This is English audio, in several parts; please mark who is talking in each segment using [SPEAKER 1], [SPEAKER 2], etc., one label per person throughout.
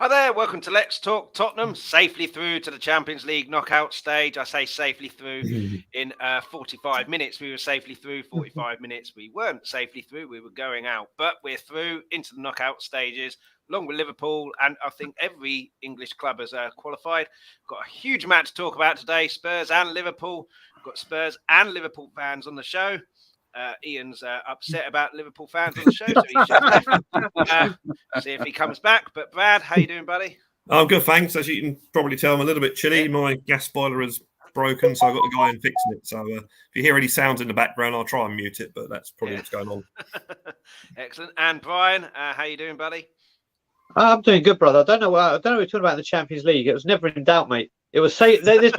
[SPEAKER 1] Hi there, welcome to Let's Talk Tottenham, safely through to the Champions League knockout stage. I say safely through in 45 minutes. We were safely through 45 minutes. We weren't safely through, we were going out, but we're through into the knockout stages, along with Liverpool, and I think every English club has qualified. We've got a huge amount to talk about today, Spurs and Liverpool. We've got Spurs and Liverpool fans on the show. Ian's upset about Liverpool fans on the show, so he should have see if he comes back. But Brad, how you doing, buddy?
[SPEAKER 2] I'm good, thanks. As you can probably tell, I'm a little bit chilly. Yeah. My gas boiler is broken, so I've got the guy in fixing it. So if you hear any sounds in the background, I'll try and mute it, but that's probably what's going on.
[SPEAKER 1] Excellent. And Brian, how you doing, buddy?
[SPEAKER 3] I'm doing good, brother. I don't know what we're talking about in the Champions League. It was never in doubt, mate. It was safe. This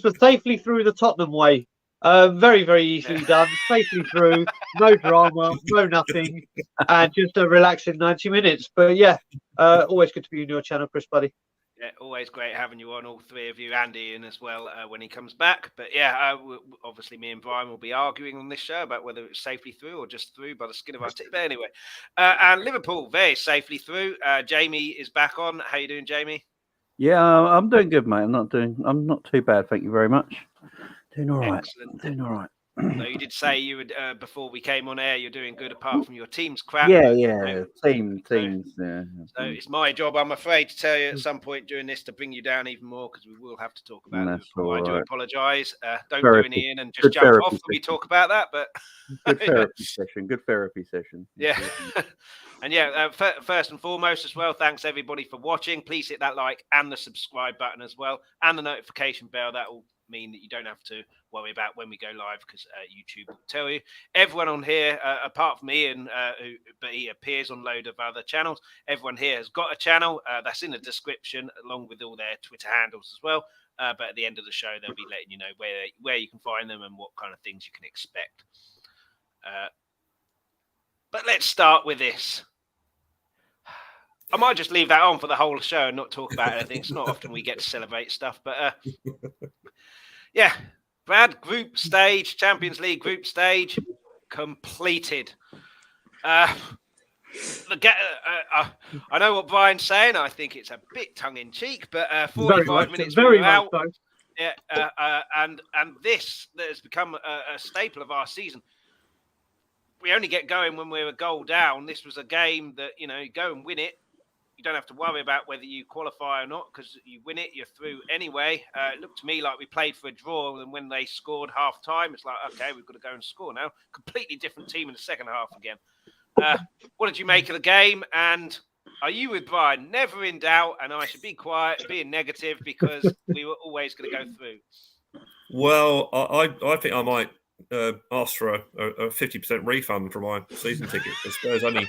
[SPEAKER 3] was safely through the Tottenham way. Very, very easily done. Safely through. No drama. No nothing. And just a relaxing 90 minutes. But yeah, always good to be on your channel, Chris, buddy.
[SPEAKER 1] Yeah, always great having you on, all three of you, and Ian as well, when he comes back. But yeah, obviously me and Brian will be arguing on this show about whether it's safely through or just through by the skin of our teeth. But anyway, and Liverpool very safely through. Jamie is back on. How you doing, Jamie?
[SPEAKER 4] Yeah, I'm doing good, mate. I'm not too bad, thank you very much. Doing all right.
[SPEAKER 1] Excellent.
[SPEAKER 4] Doing all right.
[SPEAKER 1] So you did say you would before we came on air. You're doing good apart from your team's crap.
[SPEAKER 4] Yeah. Teams. Yeah.
[SPEAKER 1] So it's my job, I'm afraid, to tell you at some point during this to bring you down even more because we will have to talk about it. I do apologise. Don't do an Ian and just jump off when we talk about that. But
[SPEAKER 4] good therapy session.
[SPEAKER 1] Yeah. And yeah, first and foremost as well, thanks everybody for watching. Please hit that like and the subscribe button as well, and the notification bell. That will mean that you don't have to worry about when we go live because YouTube will tell you. Everyone on here, apart from Ian, but he appears on a load of other channels, everyone here has got a channel that's in the description along with all their Twitter handles as well. But at the end of the show, they'll be letting you know where you can find them and what kind of things you can expect. But let's start with this. I might just leave that on for the whole show and not talk about anything. It's not often we get to celebrate stuff, but yeah, Brad, group stage, Champions League group stage, completed. I know what Brian's saying. I think it's a bit tongue-in-cheek, but 45 minutes we were out. So. Yeah, and this that has become a staple of our season. We only get going when we're a goal down. This was a game that, you go and win it. You don't have to worry about whether you qualify or not because you win it, you're through anyway. It looked to me like we played for a draw, and when they scored half time, it's like, okay, we've got to go and score now. Completely different team in the second half again. What did you make of the game? And are you with Brian? Never in doubt, and I should be quiet, being negative because we were always going to go through.
[SPEAKER 2] Well, I think I might ask for a 50% refund for my season ticket. The Spurs only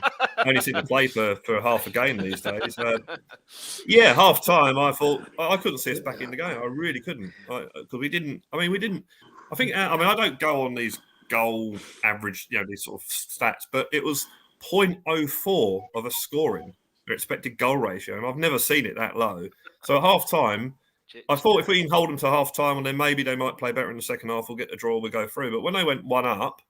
[SPEAKER 2] seem to play for half a game these days. Yeah, half time. I thought I couldn't see us back in the game. I really couldn't because we didn't. I think. I don't go on these goal average, these sort of stats, but it was 0.04 of a scoring or expected goal ratio, and I've never seen it that low. So at half time. I thought if we can hold them to half time and then maybe they might play better in the second half, we'll get the draw, we'll go through. But when they went 1-up,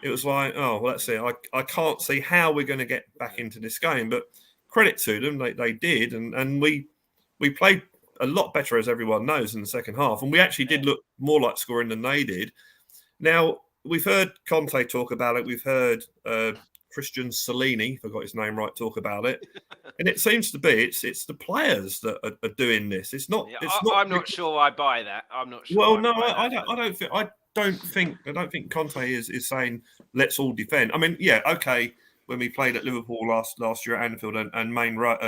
[SPEAKER 2] it was like, oh, well, let's see. I can't see how we're going to get back into this game. But credit to them, they did. And we played a lot better, as everyone knows, in the second half. And we actually did look more like scoring than they did. Now, we've heard Conte talk about it. We've heard Christian Salini, if I got his name right, talk about it. And it seems to be it's the players that are doing this. It's not.
[SPEAKER 1] Yeah, I'm not sure I buy that. I'm not sure.
[SPEAKER 2] Well, no, I don't think Conte is saying let's all defend. I mean, yeah, okay. When we played at Liverpool last year at Anfield and Main Road,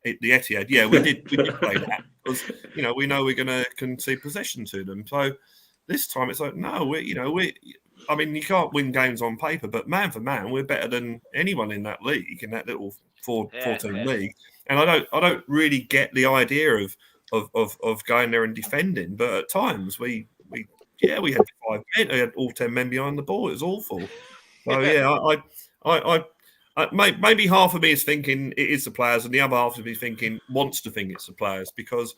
[SPEAKER 2] the Etihad, yeah, we did play that because we know we're going to concede possession to them. So this time it's like no, I mean, you can't win games on paper, but man for man, we're better than anyone in that league, in that little 4-team league. And I don't really get the idea of going there and defending. But at times we had 5 men, we had all 10 men behind the ball. It was awful. So yeah, I maybe half of me is thinking it is the players, and the other half of me wants to think it's the players because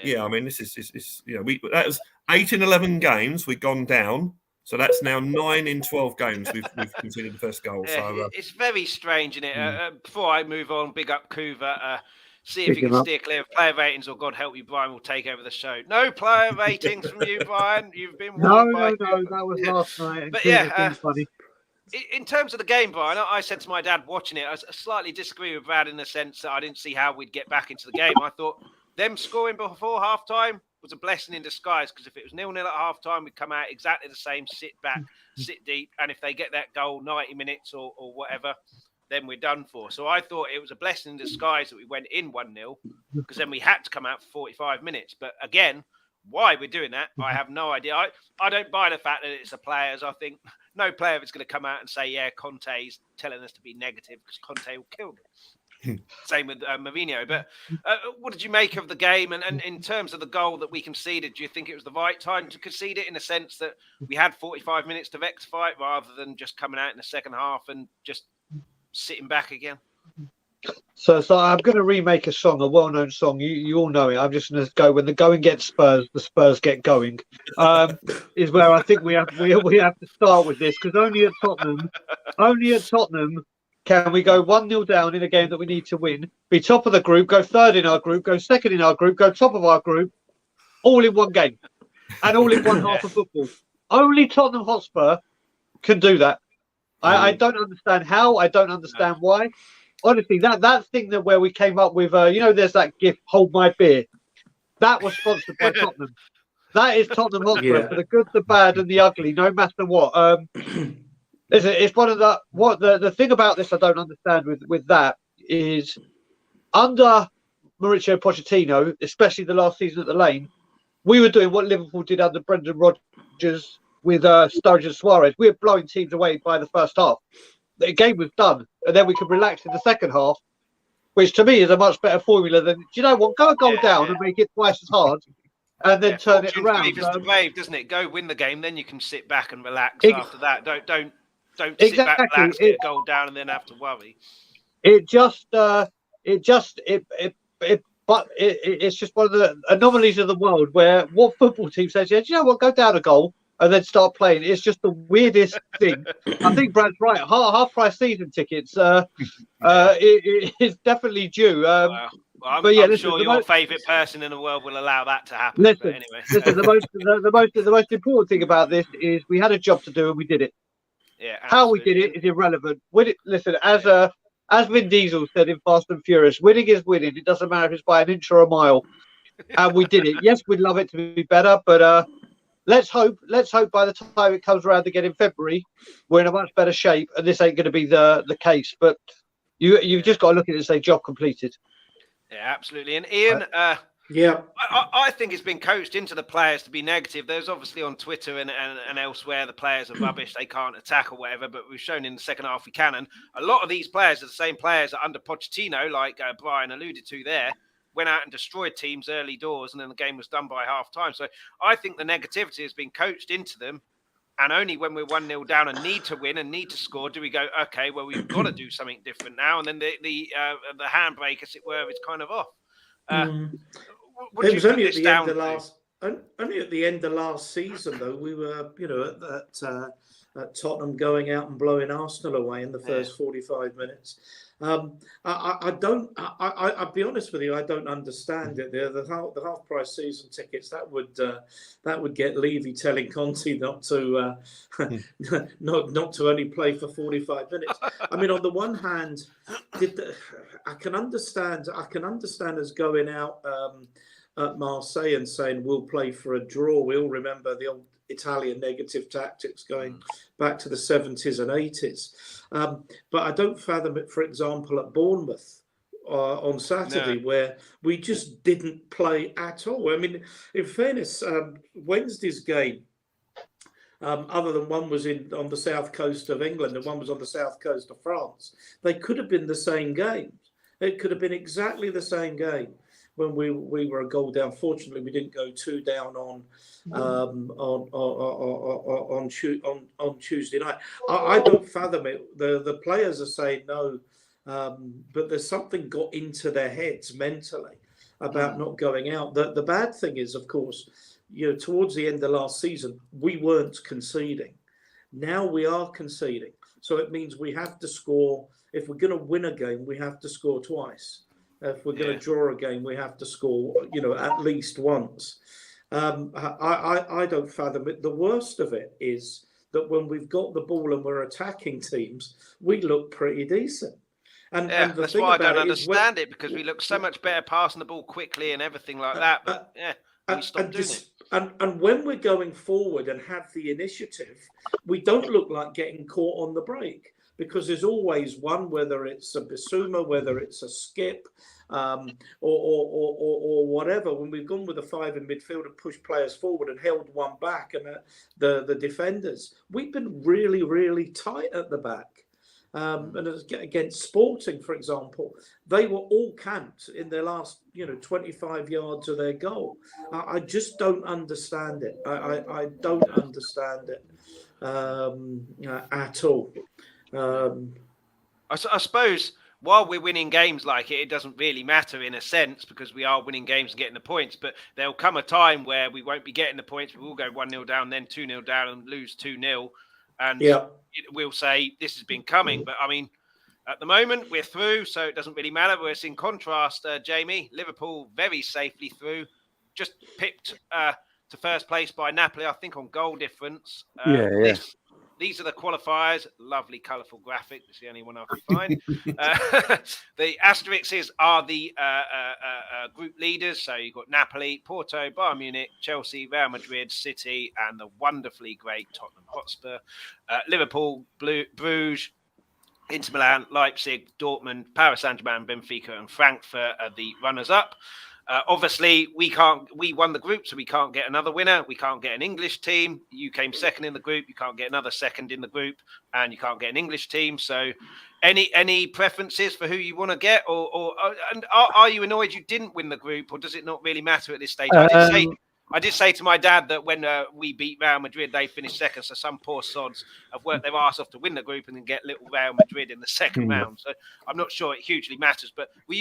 [SPEAKER 2] I mean this is that was 8 in 11 games we've gone down. So that's now 9 in 12 games we've conceded the first goal.
[SPEAKER 1] Yeah,
[SPEAKER 2] So
[SPEAKER 1] it's very strange, isn't it? Before I move on, big up Kuva. See if you can steer clear of player ratings, or God help you, Brian will take over the show. No player ratings from you, Brian. You've been warned by
[SPEAKER 3] No, that was last night.
[SPEAKER 1] But
[SPEAKER 3] funny.
[SPEAKER 1] In terms of the game, Brian, I said to my dad watching it, I slightly disagree with Brad in the sense that I didn't see how we'd get back into the game. I thought them scoring before half-time was a blessing in disguise, because if it was 0-0 at half-time, we'd come out exactly the same, sit back, sit deep, and if they get that goal 90 minutes or whatever, then we're done for. So I thought it was a blessing in disguise that we went in 1-0, because then we had to come out for 45 minutes. But again, why we're doing that, I have no idea. I don't buy the fact that it's the players. I think no player is going to come out and say, yeah, Conte's telling us to be negative because Conte will kill them. Same with Mourinho. But what did you make of the game? And in terms of the goal that we conceded, do you think it was the right time to concede it, in the sense that we had 45 minutes to rectify it rather than just coming out in the second half and just sitting back again?
[SPEAKER 3] So I'm going to remake a song, a well-known song. You all know it. I'm just going to go, when the going gets Spurs, the Spurs get going. Is where I think we have to start with this, because only at Tottenham can we go 1-0 down in a game that we need to win, be top of the group, go third in our group, go second in our group, go top of our group, all in one game, and all in one half of football. Only Tottenham Hotspur can do that. I don't understand how. I don't understand why. Honestly, that thing that where we came up with, there's that GIF, "Hold My Beer." That was sponsored by Tottenham. That is Tottenham Hotspur for the good, the bad, and the ugly, no matter what. It's one of the thing about this I don't understand with that is, under Mauricio Pochettino, especially the last season at the Lane, we were doing what Liverpool did under Brendan Rodgers with Sturridge and Suarez. We were blowing teams away by the first half. The game was done, and then we could relax in the second half, which to me is a much better formula than, do you know what, go a goal down and make it twice as hard, and then turn it around.
[SPEAKER 1] It's brave, doesn't it? Go win the game, then you can sit back and relax after that. Don't sit back, relax, get a goal down, and then have to worry. It's
[SPEAKER 3] just one of the anomalies of the world where what football team says, yeah, do you know what, go down a goal and then start playing. It's just the weirdest thing. I think Brad's right. Half-price season tickets it is definitely due.
[SPEAKER 1] I'm sure your favourite person in the world will allow that to happen.
[SPEAKER 3] Listen, the most important thing about this is we had a job to do and we did it.
[SPEAKER 1] Yeah,
[SPEAKER 3] how we did it is irrelevant. Listen, as Vin Diesel said in Fast and Furious, winning is winning. It doesn't matter if it's by an inch or a mile. And we did it. Yes, we'd love it to be better, but let's hope by the time it comes around again in February, we're in a much better shape, and this ain't going to be the case. But you've just got to look at it and say, job completed.
[SPEAKER 1] Yeah, absolutely. And Ian, I think it's been coached into the players to be negative. There's obviously on Twitter and elsewhere, the players are rubbish, they can't attack or whatever, but we've shown in the second half we can. And a lot of these players are the same players that under Pochettino, like Brian alluded to there, went out and destroyed teams early doors, and then the game was done by half time. So I think the negativity has been coached into them. And only when we're 1-0 down and need to win and need to score do we go, okay, well, we've got to do something different now. And then the handbrake, as it were, is kind of off.
[SPEAKER 5] It was only at the end of last season, though. We were, at Tottenham going out and blowing Arsenal away in the first 45 minutes. I'll be honest with you, I don't understand it. The half price season tickets, that would get Levy telling Conte not to only play for 45 minutes. I mean, on the one hand, I can understand us going out at Marseille and saying we'll play for a draw. We all remember the old Italian negative tactics going back to the 70s and 80s. But I don't fathom it, for example, at Bournemouth on Saturday, where we just didn't play at all. I mean, in fairness, Wednesday's game, other than one was on the south coast of England and one was on the south coast of France, they could have been the same game. It could have been exactly the same game when we were a goal down. Fortunately, we didn't go 2 down on Tuesday night. I don't fathom it. The players are saying no, but there's something got into their heads mentally about not going out. The bad thing is, of course, towards the end of last season, we weren't conceding. Now we are conceding. So it means we have to score. If we're going to win a game, we have to score twice. If we're going to draw a game, we have to score, at least once. I don't fathom it. The worst of it is that when we've got the ball and we're attacking teams, we look pretty decent. And
[SPEAKER 1] that's why I don't understand it, because we look so much better passing the ball quickly and everything like that. But we stop doing it.
[SPEAKER 5] And when we're going forward and have the initiative, we don't look like getting caught on the break, because there's always one, whether it's a Bissouma, whether it's a Skip, or whatever. When we've gone with a 5 in midfield and pushed players forward and held one back, and the defenders, we've been really, really tight at the back. And against Sporting, for example, they were all camped in their last, 25 yards of their goal. I just don't understand it. I don't understand it at all.
[SPEAKER 1] I suppose while we're winning games like it doesn't really matter in a sense, because we are winning games and getting the points. But there'll come a time where we won't be getting the points. We will go 1-0 down, then 2-0 down, and lose 2-0. And we'll say this has been coming. But, I mean, at the moment, we're through, so it doesn't really matter. Whereas in contrast, Jamie, Liverpool very safely through, just pipped to first place by Napoli, I think, on goal difference. These are the qualifiers. Lovely, colourful graphic. It's the only one I can find. The asterisks are the group leaders. So you've got Napoli, Porto, Bayern Munich, Chelsea, Real Madrid, City, and the wonderfully great Tottenham Hotspur. Liverpool, Bruges, Inter Milan, Leipzig, Dortmund, Paris Saint-Germain, Benfica, and Frankfurt are the runners-up. Obviously, we won the group, so we can't get another winner. We can't get an English team. You came second in the group. You can't get another second in the group, and you can't get an English team. So any preferences for who you want to get, or are you annoyed you didn't win the group, or does it not really matter at this stage? I did say to my dad that when we beat Real Madrid, they finished second. So some poor sods have worked their arse off to win the group and then get little Real Madrid in the second round. So I'm not sure it hugely matters. But were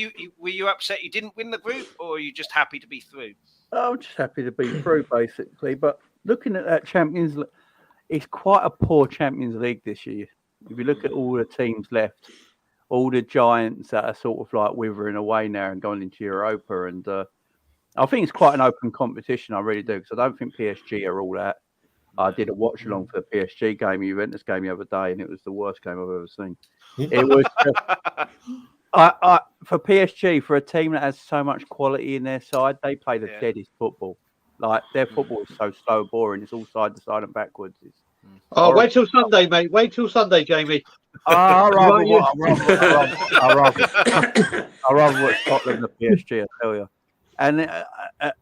[SPEAKER 1] you upset you didn't win the group, or are you just happy to be through?
[SPEAKER 4] I'm just happy to be through, basically. But looking at that Champions League, it's quite a poor Champions League this year. If you look at all the teams left, all the giants that are sort of like withering away now and going into Europa, and I think it's quite an open competition. I really do, because I don't think PSG are all that. I did a watch along for the PSG game, Juventus game the other day, and it was the worst game I've ever seen. It was for PSG, for a team that has so much quality in their side, they play the deadest football. Like, their football is so slow, boring. It's all side to side and backwards.
[SPEAKER 3] Wait till Sunday, mate. Wait till Sunday, Jamie.
[SPEAKER 4] I'd rather watch Tottenham than PSG, I tell you. And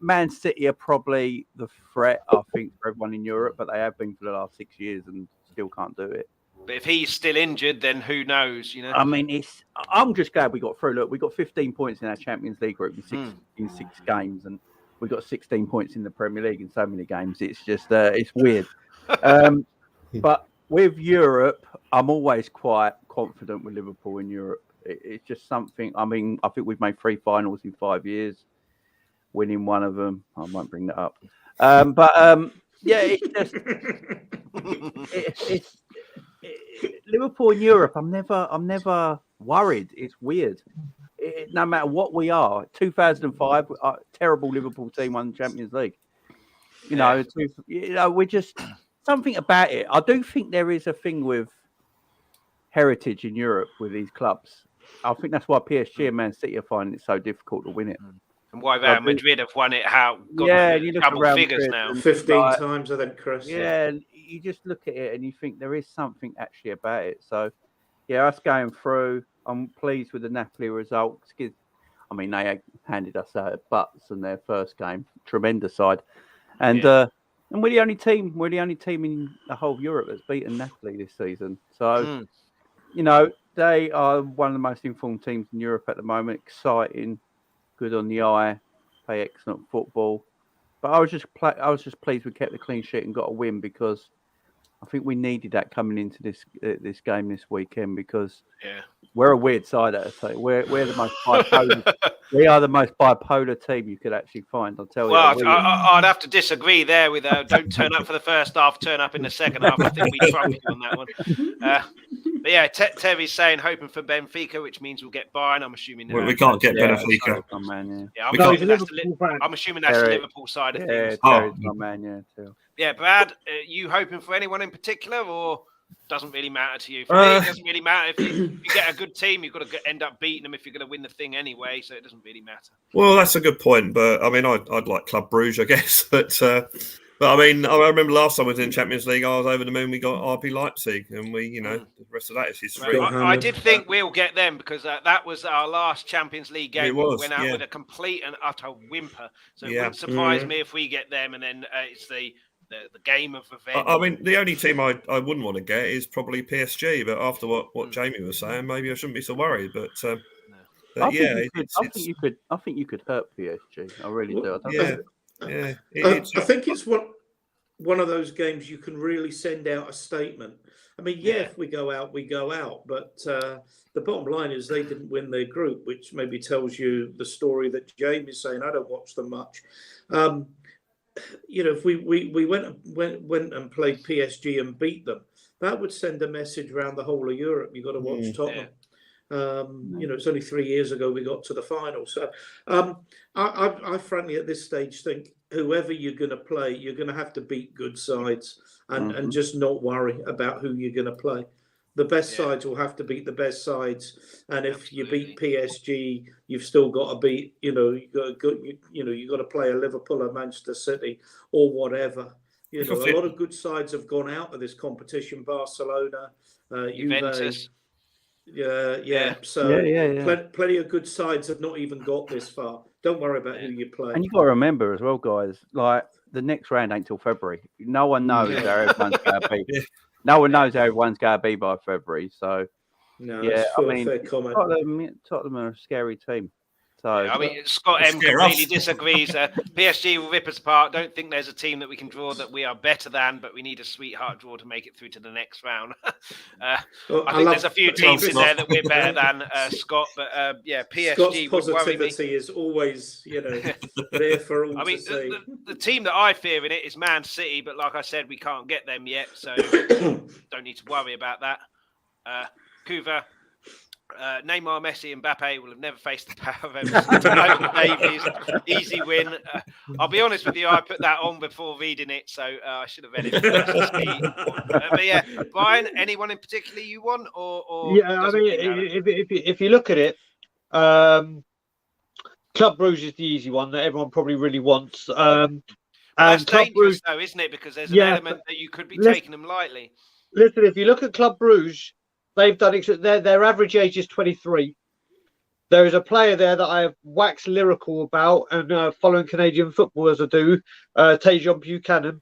[SPEAKER 4] Man City are probably the threat, I think, for everyone in Europe, but they have been for the last 6 years and still can't do it.
[SPEAKER 1] But if he's still injured, then who knows?
[SPEAKER 4] I mean, I'm just glad we got through. Look, we got 15 points in our Champions League group in six games, and we got 16 points in the Premier League in so many games. It's just it's weird. But with Europe, I'm always quite confident with Liverpool in Europe. It's just something. I mean, I think we've made 3 finals in 5 years. Winning one of them, I won't bring that up. It's just it's Liverpool in Europe. I'm never worried. It's weird. No matter what we are, 2005, terrible Liverpool team won the Champions League. We're just something about it. I do think there is a thing with heritage in Europe with these clubs. I think that's why PSG and Man City are finding it so difficult to win it.
[SPEAKER 1] And why Real Madrid have won it?
[SPEAKER 4] You look
[SPEAKER 1] double
[SPEAKER 4] at
[SPEAKER 1] figures now.
[SPEAKER 5] 15 times, I think, Chris.
[SPEAKER 4] Yeah, and you just look at it and you think there is something actually about it. So, us going through, I'm pleased with the Napoli results. I mean, they handed us out at butts in their first game. Tremendous side. And we're the only team in the whole of Europe that's beaten Napoli this season. So, they are one of the most informed teams in Europe at the moment. Exciting. Good on the eye, play excellent football. But I was just pleased we kept the clean sheet and got a win, because I think we needed that coming into this game this weekend because
[SPEAKER 1] Yeah.
[SPEAKER 4] we're a weird side at a we're the most bipolar. We are the most bipolar team you could actually find. I'll tell you.
[SPEAKER 1] Well, I'd have to disagree there with don't turn up for the first half, turn up in the second half. I think we trumped you on that one. But yeah, Terry's saying hoping for Benfica, which means we'll get Bayern. I'm assuming
[SPEAKER 2] we can't get Benfica.
[SPEAKER 1] I'm assuming that's the Liverpool side of things.
[SPEAKER 4] Terry's my man, too.
[SPEAKER 1] Yeah, Brad, you hoping for anyone in particular, or doesn't really matter to you? For me, it doesn't really matter. If you get a good team, you've got to end up beating them if you're going to win the thing anyway, so it doesn't really matter.
[SPEAKER 2] Well, that's a good point, but I mean, I'd like Club Brugge, I guess, but I mean, I remember last time I was in Champions League, I was over the moon. We got RB Leipzig, and we, the rest of that is history.
[SPEAKER 1] I did think we'll get them because that was our last Champions League game. We went out with a complete and utter whimper, so it wouldn't surprise me if we get them, and then it's the game of revenge.
[SPEAKER 2] I mean, the only team I wouldn't want to get is probably PSG, but after what Jamie was saying, maybe I shouldn't be so worried. But
[SPEAKER 4] I think you could hurt PSG. I really do.
[SPEAKER 5] I think it's one of those games you can really send out a statement. I mean, if we go out, we go out. But the bottom line is they didn't win their group, which maybe tells you the story that Jamie's saying. I don't watch them much. If we went and played PSG and beat them, that would send a message around the whole of Europe. You've got to watch Tottenham. It's only 3 years ago we got to the final. So I frankly at this stage think whoever you're going to play, you're going to have to beat good sides and just not worry about who you're going to play. The best sides will have to beat the best sides, and if you beat PSG, you've still got to beat. You've got to play a Liverpool, a Manchester City, or whatever. A lot of good sides have gone out of this competition. Barcelona,
[SPEAKER 1] Juventus.
[SPEAKER 5] Plenty of good sides have not even got this far. Don't worry about who you play.
[SPEAKER 4] And you've got to remember as well, guys, like the next round ain't till February. No one knows how everyone's going to be. No one knows how everyone's going to be by February. So, fair comment. Tottenham are a scary team. So,
[SPEAKER 1] Scott M completely disagrees. PSG will rip us apart. Don't think there's a team that we can draw that we are better than, but we need a sweetheart draw to make it through to the next round. I think there's a few teams in there that we're better than, Scott. But PSG
[SPEAKER 5] Scott's
[SPEAKER 1] would worry me.
[SPEAKER 5] Positivity is always, there for all to see.
[SPEAKER 1] The team that I fear in it is Man City, but like I said, we can't get them yet, so don't need to worry about that. Kuva. Neymar, Messi, and Mbappe will have never faced the power of Emerson. Davies, easy win. I'll be honest with you, I put that on before reading it, so I should have read it first. But Brian, anyone in particular you want? Or
[SPEAKER 3] I mean, if you look at it, Club Brugge is the easy one that everyone probably really wants. And
[SPEAKER 1] that's
[SPEAKER 3] Club
[SPEAKER 1] dangerous,
[SPEAKER 3] Brugge,
[SPEAKER 1] though, isn't it? Because there's an element that you could be taking them lightly.
[SPEAKER 3] Listen, if you look at Club Brugge, they've done it. Their average age is 23. There is a player there that I have waxed lyrical about, and following Canadian football as I do, Tajon Buchanan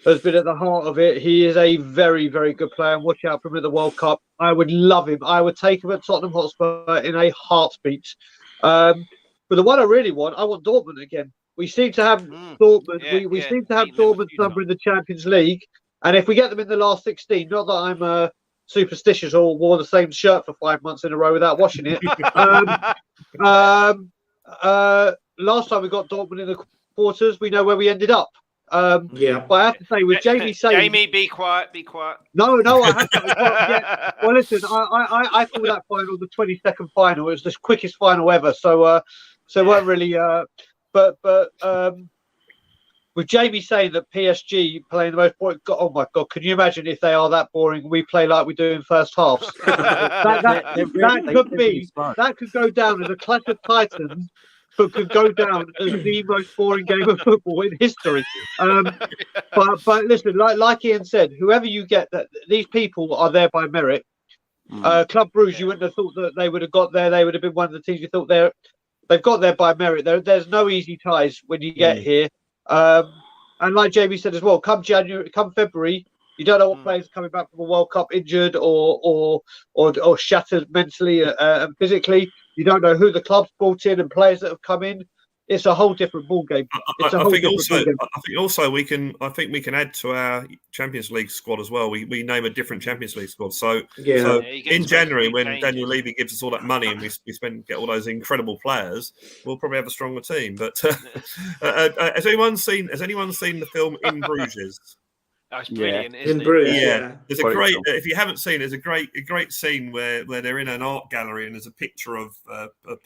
[SPEAKER 3] has been at the heart of it. He is a very, very good player, and watch out for him at the World Cup. I would love him. I would take him at Tottenham Hotspur in a heartbeat. But the one I really want, I want Dortmund again. We seem to have Dortmund. We seem to have Dortmund's number in the Champions League, and if we get them in the last 16, not that I'm superstitious or wore the same shirt for 5 months in a row without washing it. Last time we got Dortmund in the quarters, we know where we ended up. But I have to say, with Jamie saying,
[SPEAKER 1] Jamie, be quiet.
[SPEAKER 3] No, I have to. Well, listen, I call that final the 22nd final. It was the quickest final ever. So it weren't really. But with Jamie saying that PSG playing the most boring, oh my God, can you imagine if they are that boring? We play like we do in first halves. That could go down as a Clash of Titans, but could go down as the most boring game of football in history. But listen, like Ian said, whoever you get, that these people are there by merit. Club Brugge, you wouldn't have thought that they would have got there. They would have been one of the teams you thought they've got there by merit. There's no easy ties when you get here. And like Jamie said as well, come February, you don't know what players are coming back from a World Cup injured or shattered mentally and physically. You don't know who the club's brought in and players that have come in. it's a whole different ball game. It's a whole different ball game.
[SPEAKER 2] I think also we can add to our Champions League squad as well. We name a different Champions League squad. So in January, when Daniel Levy gives us all that money and we get all those incredible players, we'll probably have a stronger team. But has anyone seen the film In Bruges?
[SPEAKER 1] Oh, it's brilliant, isn't it?
[SPEAKER 5] Bruges,
[SPEAKER 2] There's a great. If you haven't seen, there's a great scene where they're in an art gallery and there's a picture of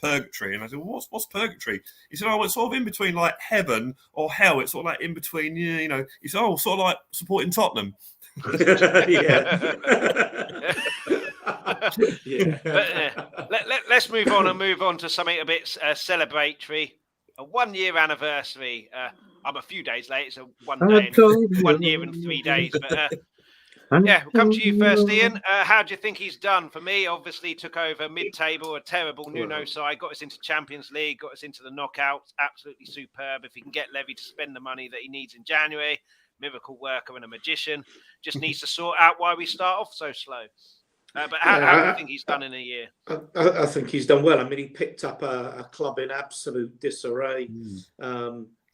[SPEAKER 2] purgatory. And I said, well, what's purgatory? He said, oh, it's sort of in between like heaven or hell. It's sort of like in between. You know. He said, oh, sort of like supporting Tottenham.
[SPEAKER 1] Let's move on to something a bit celebratory. A 1 year anniversary. I'm a few days late. It's a 1 day, 1 year and 3 days. But we'll come to you first, Ian. How do you think he's done? For me, obviously, took over mid-table, a terrible Nuno side, got us into Champions League, got us into the knockouts. Absolutely superb. If he can get Levy to spend the money that he needs in January, miracle worker and a magician. Just needs to sort out why we start off so slow. But how do you think he's done in a year?
[SPEAKER 5] I think he's done well. I mean, he picked up a club in absolute disarray.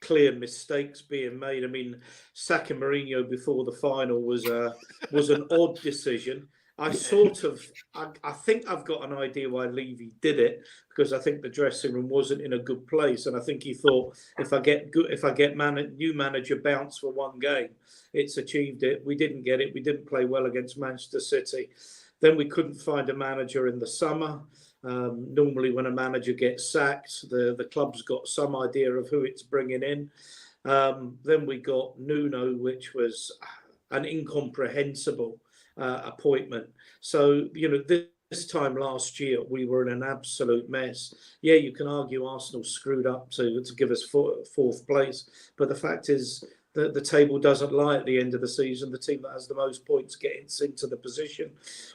[SPEAKER 5] Clear mistakes being made. I mean, sacking Mourinho before the final was an odd decision. I think I've got an idea why Levy did it, because I think the dressing room wasn't in a good place, and I think he thought if I get new manager bounce for one game, it's achieved it. We didn't get it. We didn't play well against Manchester City. Then we couldn't find a manager in the summer. Normally, when a manager gets sacked, the club's got some idea of who it's bringing in. Then we got Nuno, which was an incomprehensible appointment. So, this time last year, we were in an absolute mess. Yeah, you can argue Arsenal screwed up to give us fourth place. But the fact is that the table doesn't lie at the end of the season. The team that has the most points gets into the position.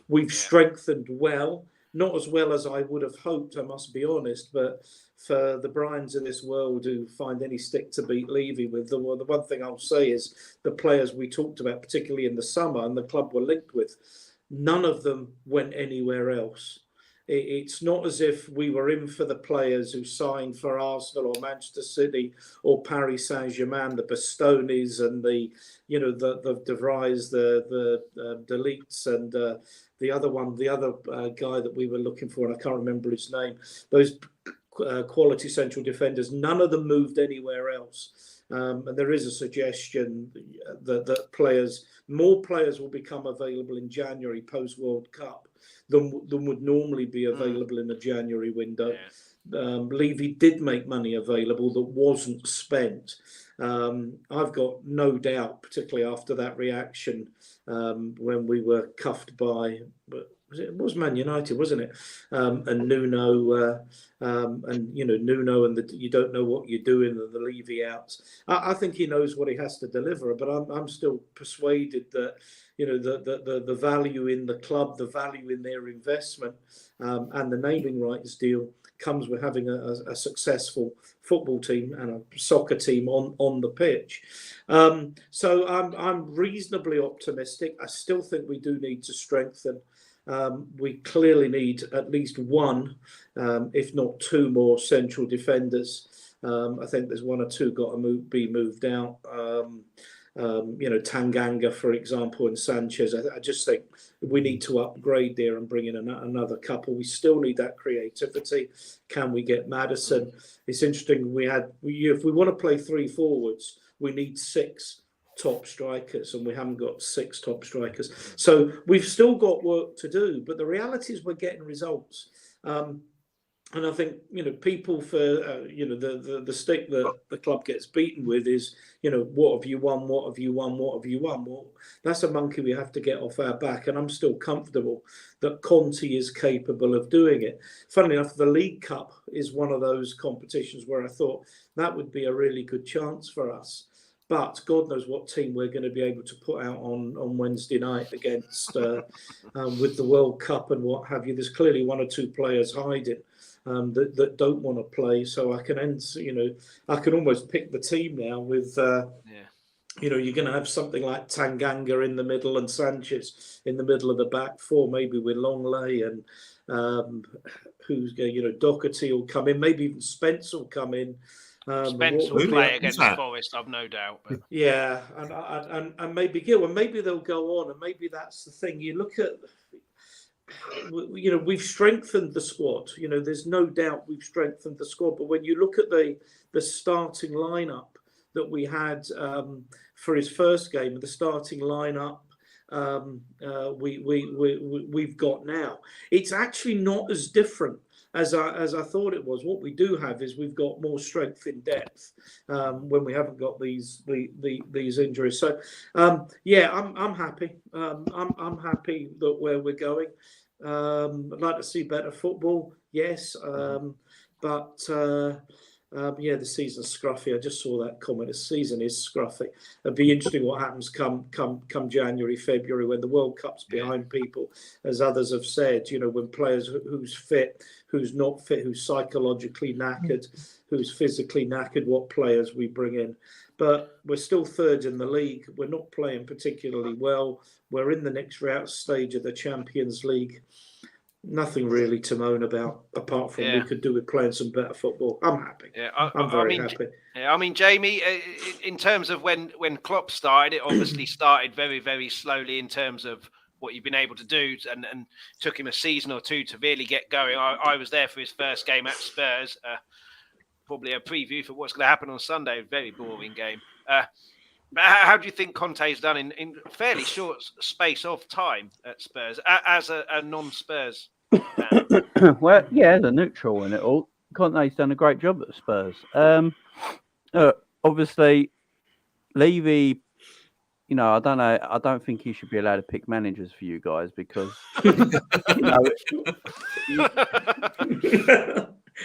[SPEAKER 5] We've strengthened well. Not as well as I would have hoped, I must be honest, but for the Bryans in this world who find any stick to beat Levy with, the one thing I'll say is the players we talked about, particularly in the summer, and the club were linked with, none of them went anywhere else. It's not as if we were in for the players who signed for Arsenal or Manchester City or Paris Saint-Germain, the Bastonis and the De Vries, the Deletes, and the other guy that we were looking for, and I can't remember his name. Those quality central defenders, none of them moved anywhere else. And there is a suggestion that more players will become available in January post World Cup than would normally be available in the January window. Levy did make money available that wasn't spent. I've got no doubt, particularly after that reaction when we were cuffed by, it was Man United, wasn't it? And Nuno, Nuno and you don't know what you're doing, and the Levy outs. I think he knows what he has to deliver, but I'm still persuaded that the value in the club, the value in their investment, and the naming rights deal comes with having a successful football team and a soccer team on the pitch. So I'm reasonably optimistic. I still think we do need to strengthen. We clearly need at least one, if not two more central defenders. I think there's one or two got to be moved out. Tanganga, for example, and Sanchez. I just think we need to upgrade there and bring in another couple. We still need that creativity. Can we get Maddison? It's interesting. If we want to play three forwards, we need six top strikers, and we haven't got six top strikers. So we've still got work to do, but the reality is we're getting results. And I think, people for, the stick that the club gets beaten with is, what have you won? What have you won? What have you won? Well, that's a monkey we have to get off our back. And I'm still comfortable that Conte is capable of doing it. Funnily enough, the League Cup is one of those competitions where I thought that would be a really good chance for us. But God knows what team we're going to be able to put out on Wednesday night against with the World Cup and what have you. There's clearly one or two players hiding that don't want to play. So I can I can almost pick the team now with you're going to have something like Tanganga in the middle and Sanchez in the middle of the back four, maybe with Longley and Doherty will come in, maybe even Spence will come in.
[SPEAKER 1] Spence will play against Forest, I've no doubt. But.
[SPEAKER 5] Yeah, and maybe Gil, and maybe they'll go on, and maybe that's the thing. You look at, we've strengthened the squad. There's no doubt we've strengthened the squad. But when you look at the starting lineup that we had for his first game, the starting lineup we've got now, it's actually not as different as I thought it was. What we do have is we've got more strength in depth when we haven't got these injuries. So I'm happy. I'm happy that where we're going. I'd like to see better football, yes, but the season's scruffy. I just saw that comment. The season is scruffy. It'd be interesting what happens come January, February, when the World Cup's behind people, as others have said. When players who's fit, who's not fit, who's psychologically knackered, who's physically knackered, what players we bring in. But we're still third in the league. We're not playing particularly well. We're in the next round stage of the Champions League. Nothing really to moan about, apart from we could do with playing some better football. I'm happy. Yeah, I'm very happy.
[SPEAKER 1] Yeah, Jamie, in terms of when Klopp started, it obviously started very, very slowly in terms of what you've been able to do, and took him a season or two to really get going. I was there for his first game at Spurs. Probably a preview for what's going to happen on Sunday. Very boring game. How do you think Conte's done in fairly short space of time at Spurs as a non-Spurs fan?
[SPEAKER 4] Well, yeah, the neutral in it all. Conte's done a great job at Spurs. Obviously, Levy, I don't know. I don't think he should be allowed to pick managers for you guys because,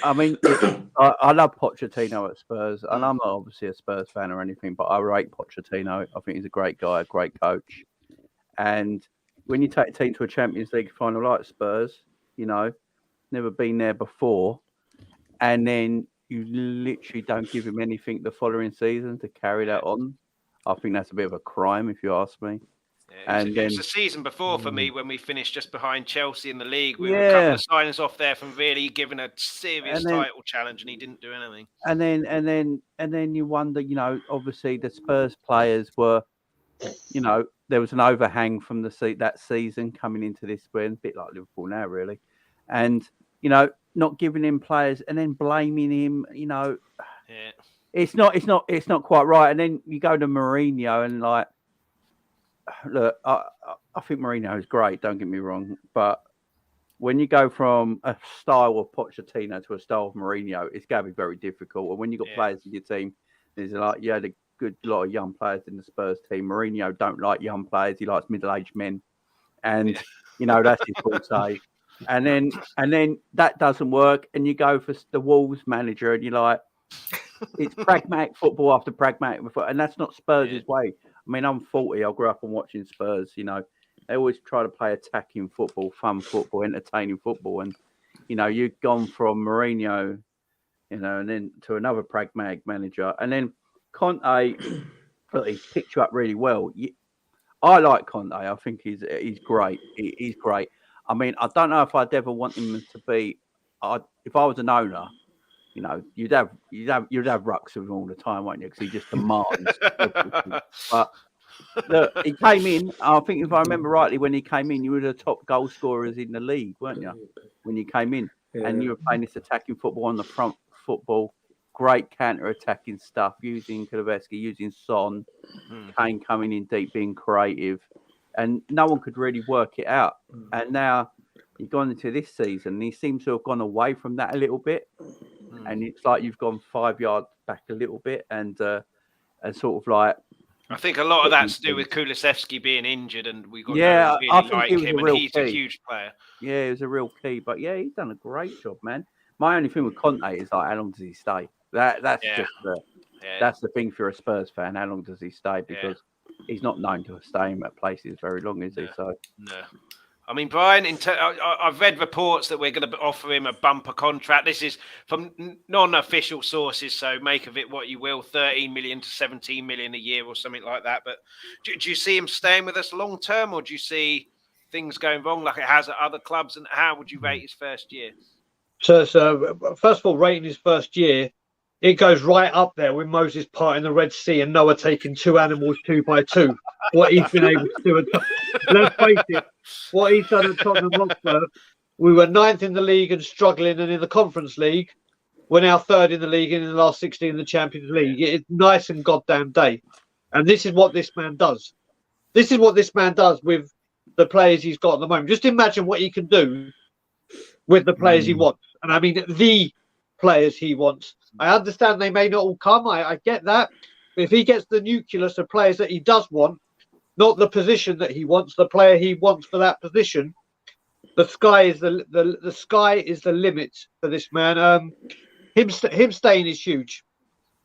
[SPEAKER 4] I mean, I love Pochettino at Spurs, and I'm not obviously a Spurs fan or anything, but I rate Pochettino. I think he's a great guy, a great coach. And when you take a team to a Champions League final like Spurs, never been there before, and then you literally don't give him anything the following season to carry that on, I think that's a bit of a crime, if you ask me.
[SPEAKER 1] Yeah, it was the season before for me when we finished just behind Chelsea in the league. We were a couple of signings off there from really giving a serious title challenge, and he didn't do anything.
[SPEAKER 4] And then you wonder, obviously the Spurs players were, there was an overhang from that season coming into this spring, a bit like Liverpool now, really, and not giving him players and then blaming him, it's not quite right. And then you go to Mourinho and look, I think Mourinho is great, don't get me wrong. But when you go from a style of Pochettino to a style of Mourinho, it's going to be very difficult. And when you've got players in your team, there's you had a good lot of young players in the Spurs team. Mourinho don't like young players. He likes middle-aged men. And, that's his forte. And then that doesn't work. And you go for the Wolves manager and you're like, it's pragmatic football after pragmatic football. And that's not Spurs' way. I mean, I'm 40. I grew up on watching Spurs. They always try to play attacking football, fun football, entertaining football. And, you've gone from Mourinho, and then to another pragmatic manager. And then Conte, he picked you up really well. I like Conte. I think he's great. He's great. I mean, I don't know if I'd ever want him to be. If I was an owner, you'd have rucks with him all the time, won't you? Because he just demands. But look, he came in. I think if I remember rightly, when he came in, you were the top goal scorers in the league, weren't you? When you came in, and you were playing this attacking football on the front football, great counter-attacking stuff, using Kulusevski, using Son, Kane coming in deep, being creative, and no one could really work it out. And now you've gone into this season, and he seems to have gone away from that a little bit. And it's like you've gone 5 yards back a little bit, and sort of like.
[SPEAKER 1] I think a lot of that's to do with Kulusevski being injured, and we got to really like him, and he's a huge player.
[SPEAKER 4] Yeah, he was a real key, but he's done a great job, man. My only thing with Conte is how long does he stay? That's that's the thing for a Spurs fan. How long does he stay? Because he's not known to staying at places very long, is he? So
[SPEAKER 1] no. I mean, Brian, I've read reports that we're going to offer him a bumper contract. This is from non-official sources, so make of it what you will, 13 million to 17 million a year or something like that. But do you see him staying with us long term, or do you see things going wrong like it has at other clubs? And how would you rate his first year?
[SPEAKER 3] So first of all, rating his first year, it goes right up there with Moses parting the Red Sea and Noah taking 2 animals 2 by 2. What he's been able to do. Let's face it, what he's done at Tottenham Hotspur, we were 9th in the league and struggling, and in the Conference League, we're now 3rd in the league and in the last 16 in the Champions League. It's nice and goddamn day. And this is what this man does. This is what this man does with the players he's got at the moment. Just imagine what he can do with the players he wants. And I mean, the players he wants. I understand they may not all come. I get that. But if he gets the nucleus of players that he does want, not the position that he wants, the player he wants for that position, the sky is the sky is the limit for this man. Him staying is huge.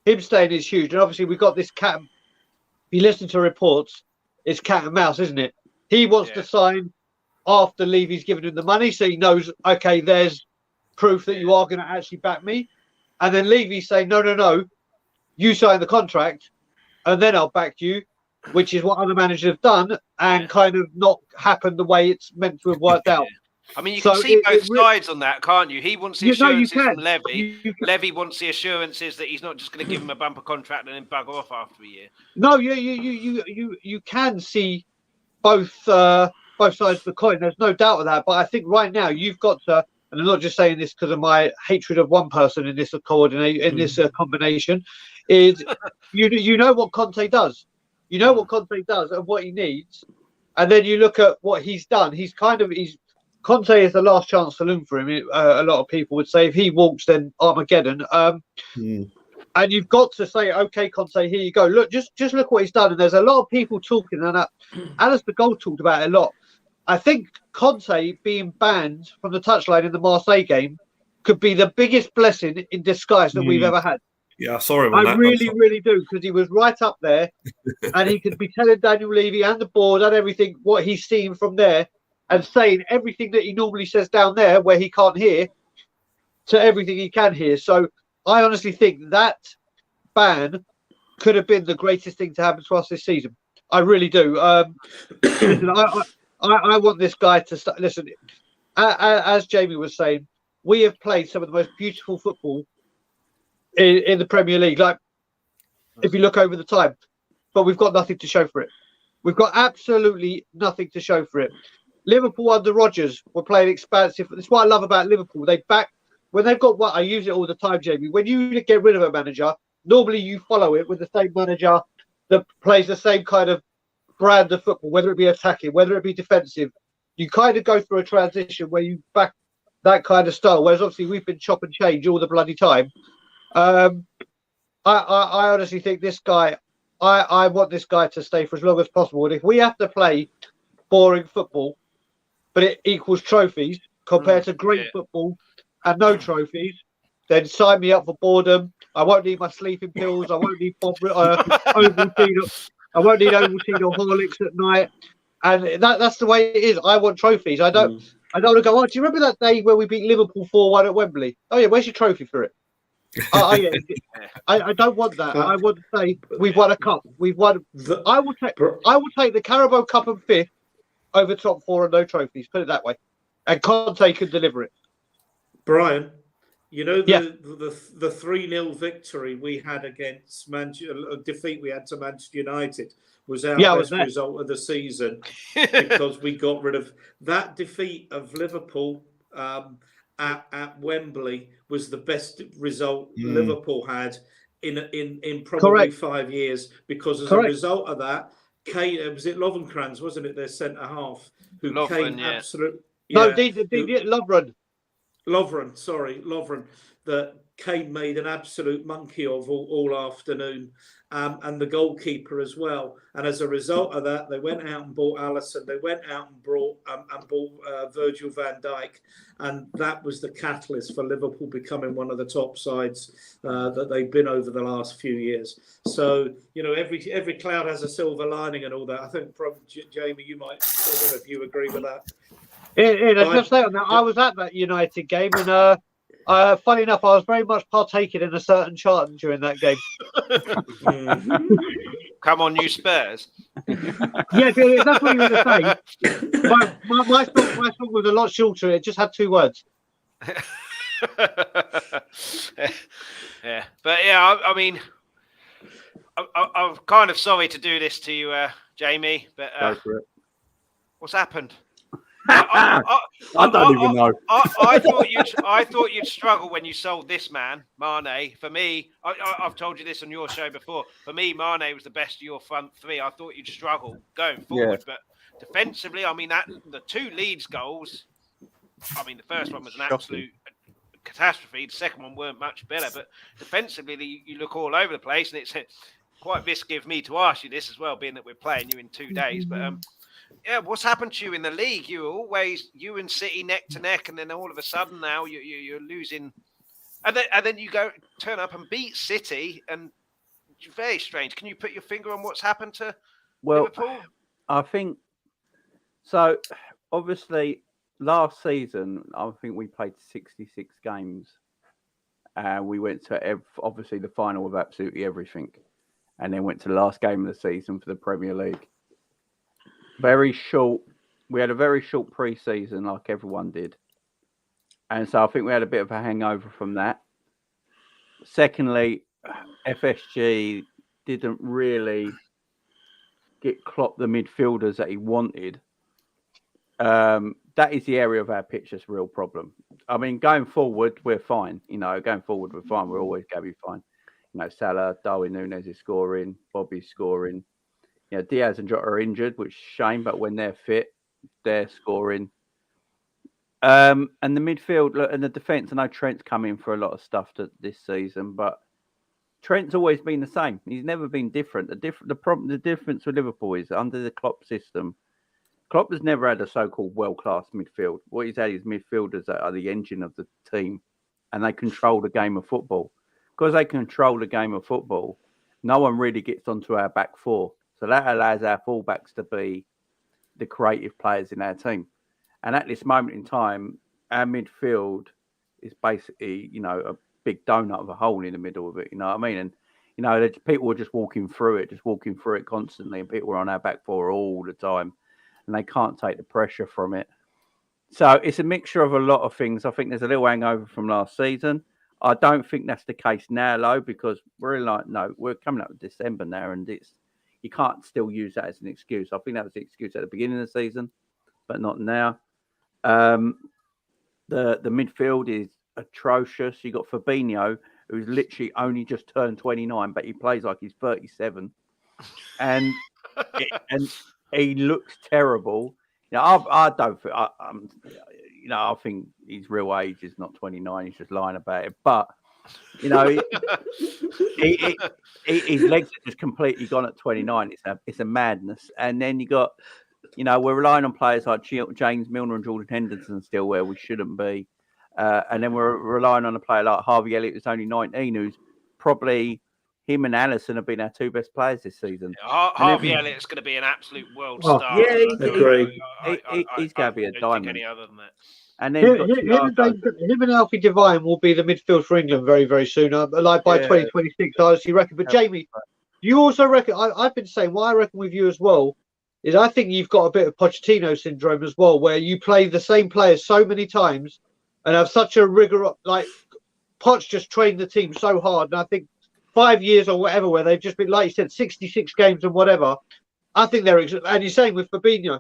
[SPEAKER 3] Him staying is huge. And obviously we've got this cat. If you listen to reports, it's cat and mouse, isn't it? He wants to sign after Levy's given him the money, so he knows, okay, there's proof that you are going to actually back me. And then Levy's saying, no, you sign the contract, and then I'll back you, which is what other managers have done, and kind of not happened the way it's meant to have worked out.
[SPEAKER 1] I mean, you can see both sides on that, can't you? He wants the assurances from Levy.
[SPEAKER 3] Levy
[SPEAKER 1] wants the assurances that he's not just going to give him a bumper contract and then bugger off after a year.
[SPEAKER 3] No, you can see both sides of the coin. There's no doubt of that. But I think right now you've got to, and I'm not just saying this because of my hatred of one person in this combination, is you know what Conte does. You know what Conte does and what he needs, and then you look at what he's done. Conte is the last chance saloon for him. A lot of people would say if he walks, then Armageddon. And you've got to say, okay, Conte, here you go. Look, just look what he's done. And there's a lot of people talking, and Alistair Gold talked about it a lot. I think Conte being banned from the touchline in the Marseille game could be the biggest blessing in disguise that we've ever had.
[SPEAKER 2] Yeah, sorry.
[SPEAKER 3] I really do, because he was right up there, and he could be telling Daniel Levy and the board and everything what he's seen from there, and saying everything that he normally says down there where he can't hear to everything he can hear. So I honestly think that ban could have been the greatest thing to happen to us this season. I really do. Listen, I want this guy to start. Listen, as Jamie was saying, we have played some of the most beautiful football in the Premier League. Like, if you look over the time, but we've got nothing to show for it. We've got absolutely nothing to show for it. Liverpool under Rodgers were playing expansive. That's what I love about Liverpool. When they've got what I use it all the time, Jamie. When you get rid of a manager, normally you follow it with the same manager that plays the same kind of brand of football, whether it be attacking, whether it be defensive. You kind of go through a transition where you back that kind of style. Whereas obviously we've been chop and change all the bloody time. I honestly think this guy. I want this guy to stay for as long as possible. And if we have to play boring football, but it equals trophies compared to great football and no trophies, then sign me up for boredom. I won't need my sleeping pills. I won't need Ovaltine. I won't need Ovaltine or Horlicks at night. And that's the way it is. I want trophies. I don't want to go, do you remember that day where we beat Liverpool 4-1 at Wembley? Oh, yeah, where's your trophy for it? I don't want that. I want to say we've won a cup. We've won. I will take the Carabao Cup and 5th over top 4 and no trophies. Put it that way. And Conte can deliver it.
[SPEAKER 5] Brian, you know the 3-0 victory we had against defeat we had to Manchester United was our best result of the season because we got rid of that defeat of Liverpool at Wembley was the best result Liverpool had in probably 5 years because as a result of that, was it Lovenkrands, wasn't it, their centre half who came absolute Lovren, that Kane made an absolute monkey of all afternoon, and the goalkeeper as well. And as a result of that, they went out and bought Alisson. They went out and bought Virgil van Dijk, and that was the catalyst for Liverpool becoming one of the top sides that they've been over the last few years. So every cloud has a silver lining and all that. I think from Jamie, you might. I don't know if you agree with that.
[SPEAKER 3] Just say on that, I was at that United game, and funny enough, I was very much partaking in a certain chant during that game.
[SPEAKER 1] Come on, you Spurs.
[SPEAKER 3] Yeah, that's what you were going to say. My song was a lot shorter. It just had 2 words.
[SPEAKER 1] Yeah, but yeah, I mean, I'm kind of sorry to do this to you, Jamie, but
[SPEAKER 4] Go for it.
[SPEAKER 1] what's happened?
[SPEAKER 4] I don't even know.
[SPEAKER 1] I thought you'd struggle when you sold this man, Mane. For me, I've told you this on your show before. For me, Mane was the best of your front three. I thought you'd struggle going forward, but defensively, I mean, the 2 Leeds goals. I mean, the first one was an absolute catastrophe. The second one weren't much better, but defensively, you look all over the place, and it's quite risky of me to ask you this as well, being that we're playing you in 2 days, but. Yeah, what's happened to you in the league? You and City neck to neck, and then all of a sudden now you're losing, and then you go turn up and beat City, and it's very strange. Can you put your finger on what's happened to Liverpool?
[SPEAKER 4] I think so. Obviously, last season I think we played 66 games, and we went to obviously the final with absolutely everything, and then went to the last game of the season for the Premier League. Very short. We had a very short pre-season, like everyone did, and so I think we had a bit of a hangover from that. Secondly, FSG didn't really get Klopp the midfielders that he wanted. That is the area of our pitch that's a real problem. I mean, going forward, we're fine. Going forward, we're fine. We're always going to be fine. Salah, Darwin Núñez is scoring, Bobby's scoring. Diaz and Jota are injured, which is a shame, but when they're fit, they're scoring. And the midfield and the defence, I know Trent's come in for a lot of stuff this season, but Trent's always been the same. He's never been different. The difference with Liverpool is under the Klopp system, Klopp has never had a so-called world-class midfield. What he's had is midfielders that are the engine of the team, and they control the game of football. Because they control the game of football, no one really gets onto our back four. So that allows our fullbacks to be the creative players in our team. And at this moment in time, our midfield is basically, a big donut of a hole in the middle of it. You know what I mean? And, people are just walking through it constantly. And people are on our back four all the time. And they can't take the pressure from it. So it's a mixture of a lot of things. I think there's a little hangover from last season. I don't think that's the case now, though, because we're coming up with December now, and you can't still use that as an excuse. I think that was the excuse at the beginning of the season, but not now. The midfield is atrocious. You got Fabinho, who's literally only just turned 29, but he plays like he's 37, and he looks terrible. I don't think. I think his real age is not 29. He's just lying about it, but. His legs are just completely gone at 29. It's a madness. And then you got, we're relying on players like James Milner and Jordan Henderson still where we shouldn't be. And then we're relying on a player like Harvey Elliott, who's only 19, who's probably him and Alisson have been our 2 best players this season.
[SPEAKER 1] Yeah, Harvey Elliott's going to be an absolute world star.
[SPEAKER 4] Yeah,
[SPEAKER 1] he's
[SPEAKER 4] going to be a diamond.
[SPEAKER 1] Any other than that.
[SPEAKER 3] And then him and Alfie Devine will be the midfield for England very, very soon. Like by 2026, I honestly reckon. But Jamie, you also reckon? I've been saying what I reckon with you as well is I think you've got a bit of Pochettino syndrome as well, where you play the same players so many times and have such a rigor. Like Poch just trained the team so hard, and I think 5 years or whatever, where they've just been, like you said, 66 games and whatever. I think and you're saying with Fabinho,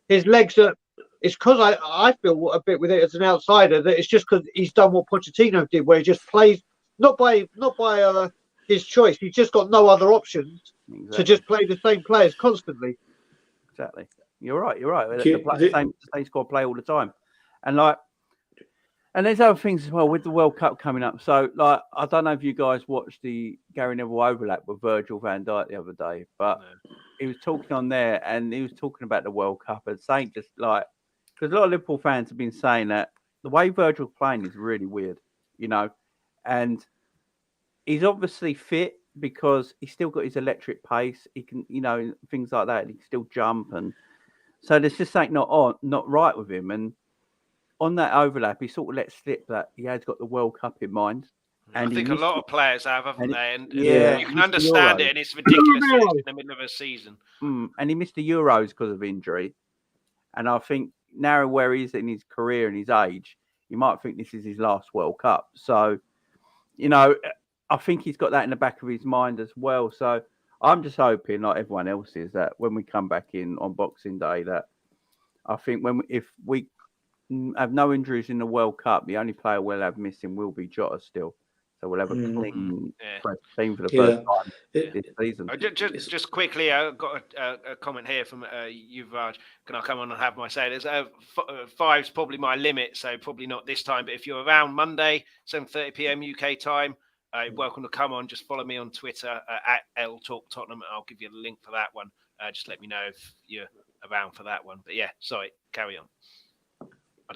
[SPEAKER 3] his legs are. It's because I feel a bit with it as an outsider that it's just because he's done what Pochettino did, where he just plays not by his choice. He's just got no other options to just play the same players constantly.
[SPEAKER 4] Exactly. You're right. The same squad play all the time, and there's other things as well with the World Cup coming up. So I don't know if you guys watched the Gary Neville overlap with Virgil van Dijk the other day, but he was talking on there and he was talking about the World Cup and saying just because a lot of Liverpool fans have been saying that the way Virgil's playing is really weird, and he's obviously fit because he's still got his electric pace. He can, things like that. He can still jump, and so there's just something not right with him. And on that overlap, he sort of let slip that he has got the World Cup in mind. And
[SPEAKER 1] I think a lot of players have, haven't they? And you can
[SPEAKER 4] Euros.
[SPEAKER 1] understand it, and it's ridiculous in the middle of a season.
[SPEAKER 4] And he missed the Euros because of injury, and I think. Now where he is in his career and his age, you might think this is his last World Cup. So, you know, I think he's got that in the back of his mind as well. So I'm just hoping, like everyone else is, that when we come back in on Boxing Day, that I think if we have no injuries in the World Cup, the only player we'll have missing will be Jota still. So we'll have a clean fresh team for the first time this season.
[SPEAKER 1] Just quickly, I've got a comment here from Yuvraj. Can I come on and have my say? There's 5's probably my limit, so probably not this time. But if you're around Monday, 7:30 p.m. UK time, welcome to come on. Just follow me on Twitter at Talk Tottenham. I'll give you the link for that one. Just let me know if you're around for that one. But yeah, sorry, carry on.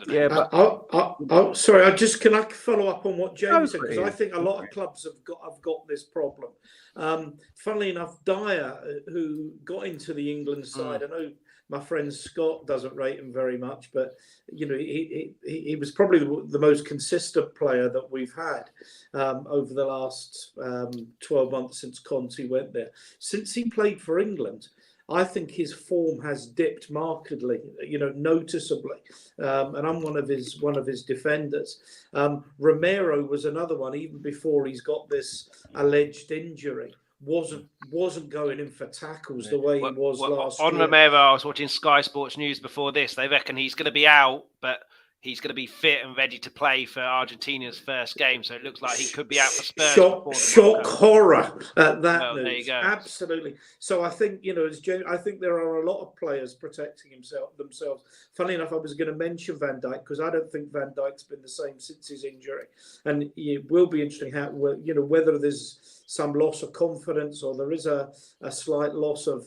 [SPEAKER 5] Yeah, but sorry. Can I follow up on what James said, because I think a lot of clubs have got this problem. Funnily enough, Dyer, who got into the England side, I know my friend Scott doesn't rate him very much, but you know he was probably the most consistent player that we've had over the last 12 months since Conte went there. Since he played for England, I think his form has dipped markedly, noticeably, and I'm one of his defenders. Romero was another one, even before he's got this alleged injury. Wasn't going in for tackles the way he was last year.
[SPEAKER 1] On Romero, I was watching Sky Sports News before this. They reckon he's going to be out, but he's going to be fit and ready to play for Argentina's first game. So it looks like he could be out for Spurs.
[SPEAKER 5] Shock horror at that news.
[SPEAKER 1] There you go.
[SPEAKER 5] Absolutely. So I think, I think there are a lot of players protecting themselves. Funnily enough, I was going to mention Van Dijk, because I don't think Van Dijk's been the same since his injury. And it will be interesting how, whether there's some loss of confidence or there is a slight loss of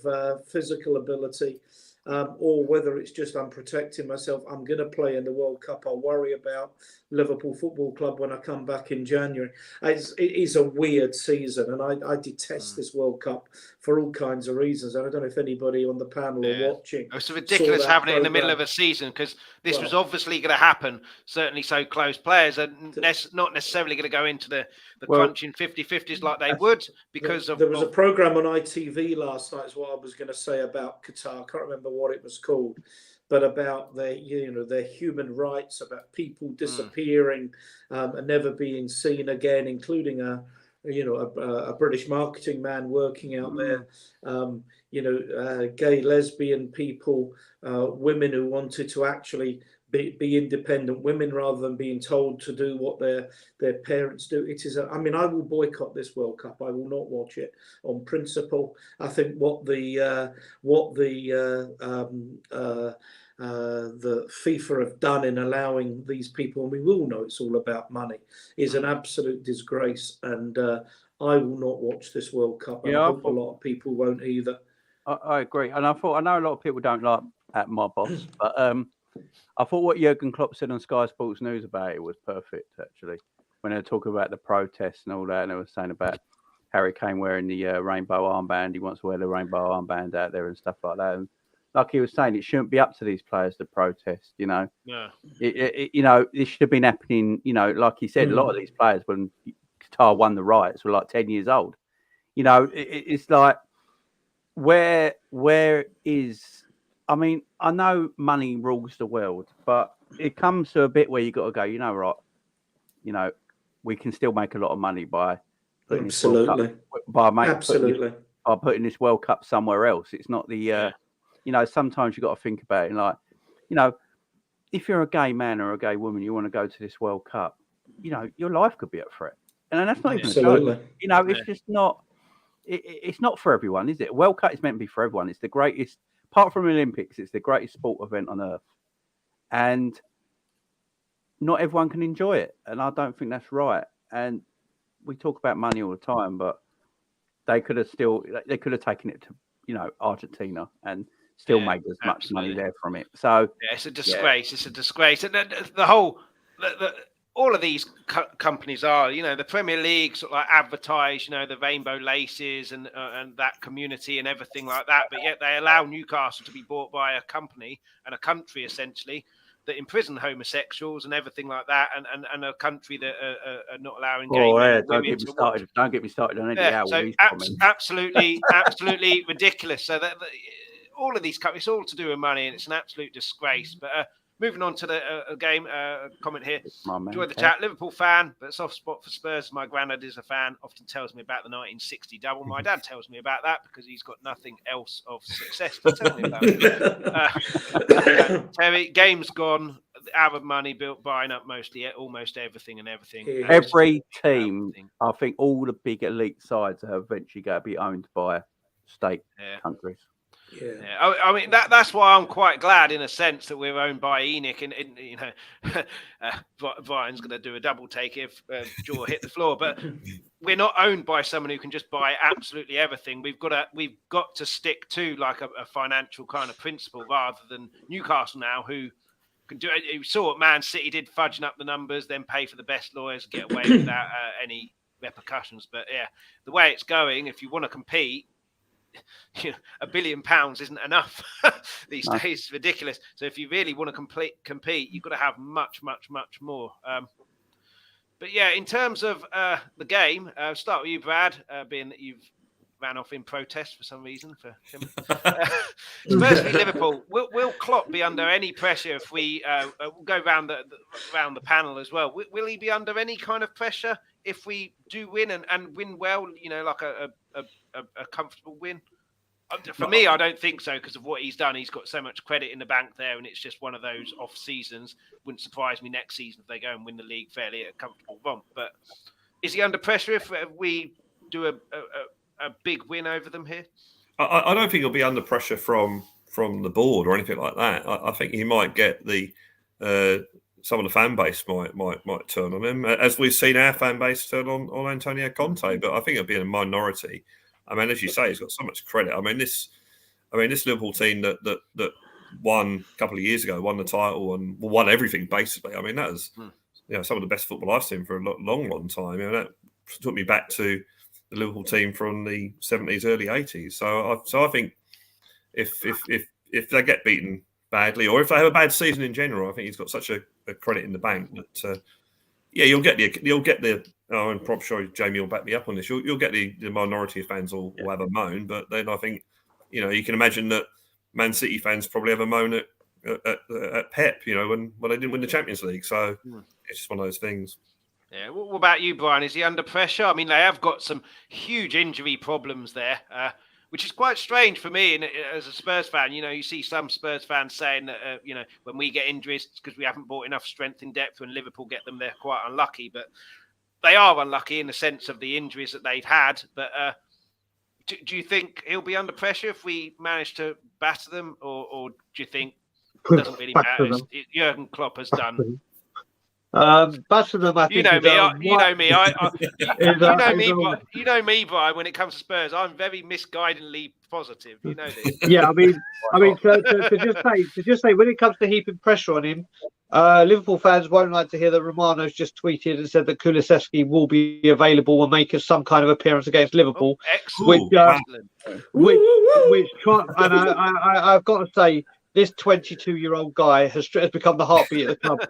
[SPEAKER 5] physical ability. Or whether it's just I'm protecting myself. I'm going to play in the World Cup. I'll worry about Liverpool Football Club when I come back in January. It is a weird season, and I detest this World Cup for all kinds of reasons. And I don't know if anybody on the panel are watching.
[SPEAKER 1] It's ridiculous having it in the middle of a season, because this was obviously going to happen, certainly so close. Players are not necessarily going to go into the crunching 50-50s like they would, because
[SPEAKER 5] there was a programme on ITV last night, is what I was going to say about Qatar. I can't remember what it was called, but about their human rights, about people disappearing and never being seen again, including a British marketing man working out there, gay, lesbian people, women who wanted to actually be independent women rather than being told to do what their parents do. It is. I will boycott this World Cup. I will not watch it on principle. I think what the FIFA have done in allowing these people, and we all know it's all about money, is an absolute disgrace. And I will not watch this World Cup. And I hope a lot of people won't either.
[SPEAKER 4] I agree, and I know a lot of people don't like at my boss, but I thought what Jurgen Klopp said on Sky Sports News about it was perfect, actually, when they were talking about the protests and all that, and they were saying about Harry Kane wearing the rainbow armband. He wants to wear the rainbow armband out there and stuff like that. And like he was saying, it shouldn't be up to these players to protest, Yeah. This should have been happening, like he said, a lot of these players, when Qatar won the rights, were like 10 years old. It's like, where is... I know money rules the world, but it comes to a bit where you got to go, we can still make a lot of money by putting this World Cup, by putting this World Cup somewhere else. It's not the, sometimes you got to think about it. Like, if you're a gay man or a gay woman, you want to go to this World Cup, your life could be up for it. And that's not even a joke. It's just not. It's not for everyone, is it? World Cup is meant to be for everyone. It's the greatest. Apart from Olympics, it's the greatest sport event on earth. And not everyone can enjoy it. And I don't think that's right. And we talk about money all the time, but they could have taken it to, Argentina and still made as much money there from it. So
[SPEAKER 1] it's a disgrace. Yeah. It's a disgrace. And the whole, all of these companies are, the Premier League sort of like advertise, the rainbow laces and that community and everything like that. But yet they allow Newcastle to be bought by a company and a country essentially that imprison homosexuals and everything like that, and a country that are not allowing gay women.
[SPEAKER 4] Don't get me started on any
[SPEAKER 1] so absolutely ridiculous. So that all of these companies, it's all to do with money, and it's an absolute disgrace. But moving on to the game comment here. Enjoy the
[SPEAKER 4] Kev.
[SPEAKER 1] chat. Liverpool fan, but soft spot for Spurs. My granddad is a fan. Often tells me about the 1960 double. My dad tells me about that because he's got nothing else of success to tell me about. Terry, game's gone. Arab money buying up almost everything and everything.
[SPEAKER 5] Yeah.
[SPEAKER 4] Every team, I think all the big elite sides are eventually going to be owned by state countries.
[SPEAKER 1] Yeah. I mean that's why I'm quite glad in a sense that we're owned by ENIC, and you know, Brian's going to do a double take if Jaw hit the floor, but we're not owned by someone who can just buy absolutely everything. We've got to stick to like a financial kind of principle rather than Newcastle now, who can do it. You saw what Man City did, fudging up the numbers, then pay for the best lawyers, get away without any repercussions. But yeah, the way it's going, if you want to compete, you know, £1 billion isn't enough these days. It's ridiculous. So if you really want to compete, you've got to have much more. But yeah, in terms of the game, start with you, Brad, being that you've ran off in protest for some reason for him. Spurs v Liverpool. Will Klopp be under any pressure if we go round the panel as well? Will he be under any kind of pressure if we do win and win well? You know, like a comfortable win. For me, I don't think so because of what he's done. He's got so much credit in the bank there, and it's just one of those off seasons. Wouldn't surprise me next season if they go and win the league fairly at a comfortable romp. But is he under pressure if we do a big win over them here?
[SPEAKER 2] I don't think he'll be under pressure from the board or anything like that. I think he might get some of the fan base might turn on him, as we've seen our fan base turn on Antonio Conte. But I think it'll be a minority. I mean, as you say, he's got so much credit. I mean, this Liverpool team that won a couple of years ago, won the title and won everything basically. I mean, that was some of the best football I've seen for a long time. You know, that took me back to the Liverpool team from the 70s, early 80s. So I think if they get beaten badly, or if they have a bad season in general, I think he's got such a credit in the bank that you'll get the. Oh, and I'm sure Jamie will back me up on this. You'll get the minority of fans will have a moan, but then I think you can imagine that Man City fans probably have a moan at Pep, when they didn't win the Champions League. So it's just one of those things.
[SPEAKER 1] Yeah. What about you, Brian? Is he under pressure? I mean, they have got some huge injury problems there, which is quite strange for me. And as a Spurs fan, you see some Spurs fans saying that, when we get injuries, it's because we haven't bought enough strength in depth. When Liverpool get them, they're quite unlucky. But they are unlucky in the sense of the injuries that they've had. But do you think he'll be under pressure if we manage to batter them? Or do you think it doesn't really matter? Jurgen Klopp has done.
[SPEAKER 3] Batter them, I think.
[SPEAKER 1] You know me, Brian. When it comes to Spurs, I'm very misguidedly positive. You know this.
[SPEAKER 3] Yeah, I mean, to just say, when it comes to heaping pressure on him, Liverpool fans won't like to hear that Romano's just tweeted and said that Kulusevski will be available and make some kind of appearance against Liverpool.
[SPEAKER 1] Excellent.
[SPEAKER 3] And I've got to say, this 22-year-old guy has become the heartbeat of the club.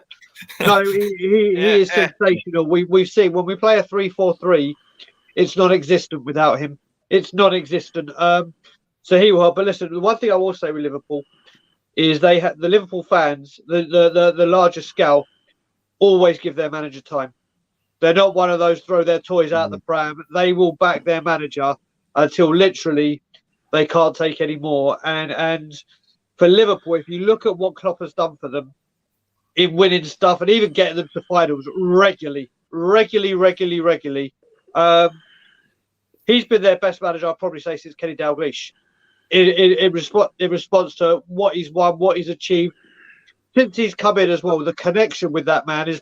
[SPEAKER 3] No, he is sensational. We've seen when we play a 3-4-3, it's non-existent without him. It's non-existent. So he will. But listen, the one thing I will say with Liverpool is the Liverpool fans, the larger scale, always give their manager time. They're not one of those throw their toys out the pram. They will back their manager until literally they can't take any more. And for Liverpool, if you look at what Klopp has done for them in winning stuff and even getting them to finals regularly, he's been their best manager, I'd probably say, since Kenny Dalglish. In response to what he's won, what he's achieved. Since he's come in as well, the connection with that man is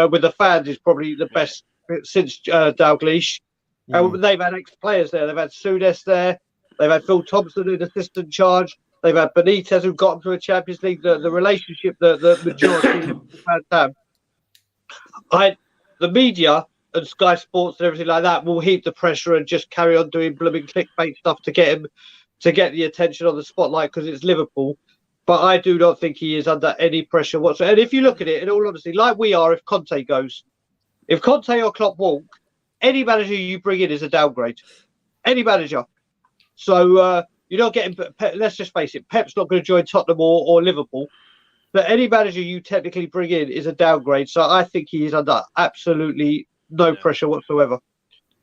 [SPEAKER 3] with the fans is probably the best since Dalglish. They've had ex-players there. They've had Souness there. They've had Phil Thompson in assistant charge. They've had Benitez who got them to a Champions League. The relationship the majority of fans have. The media and Sky Sports and everything like that will heap the pressure and just carry on doing blooming clickbait stuff to get the attention on the spotlight because it's Liverpool. But I do not think he is under any pressure whatsoever. And if you look at it, in all honesty, like we are, if Conte goes, if Conte or Klopp walk, any manager you bring in is a downgrade. Any manager. So you're not getting. Let's just face it. Pep's not going to join Tottenham or Liverpool. that any manager you technically bring in is a downgrade. So I think he is under absolutely no pressure whatsoever.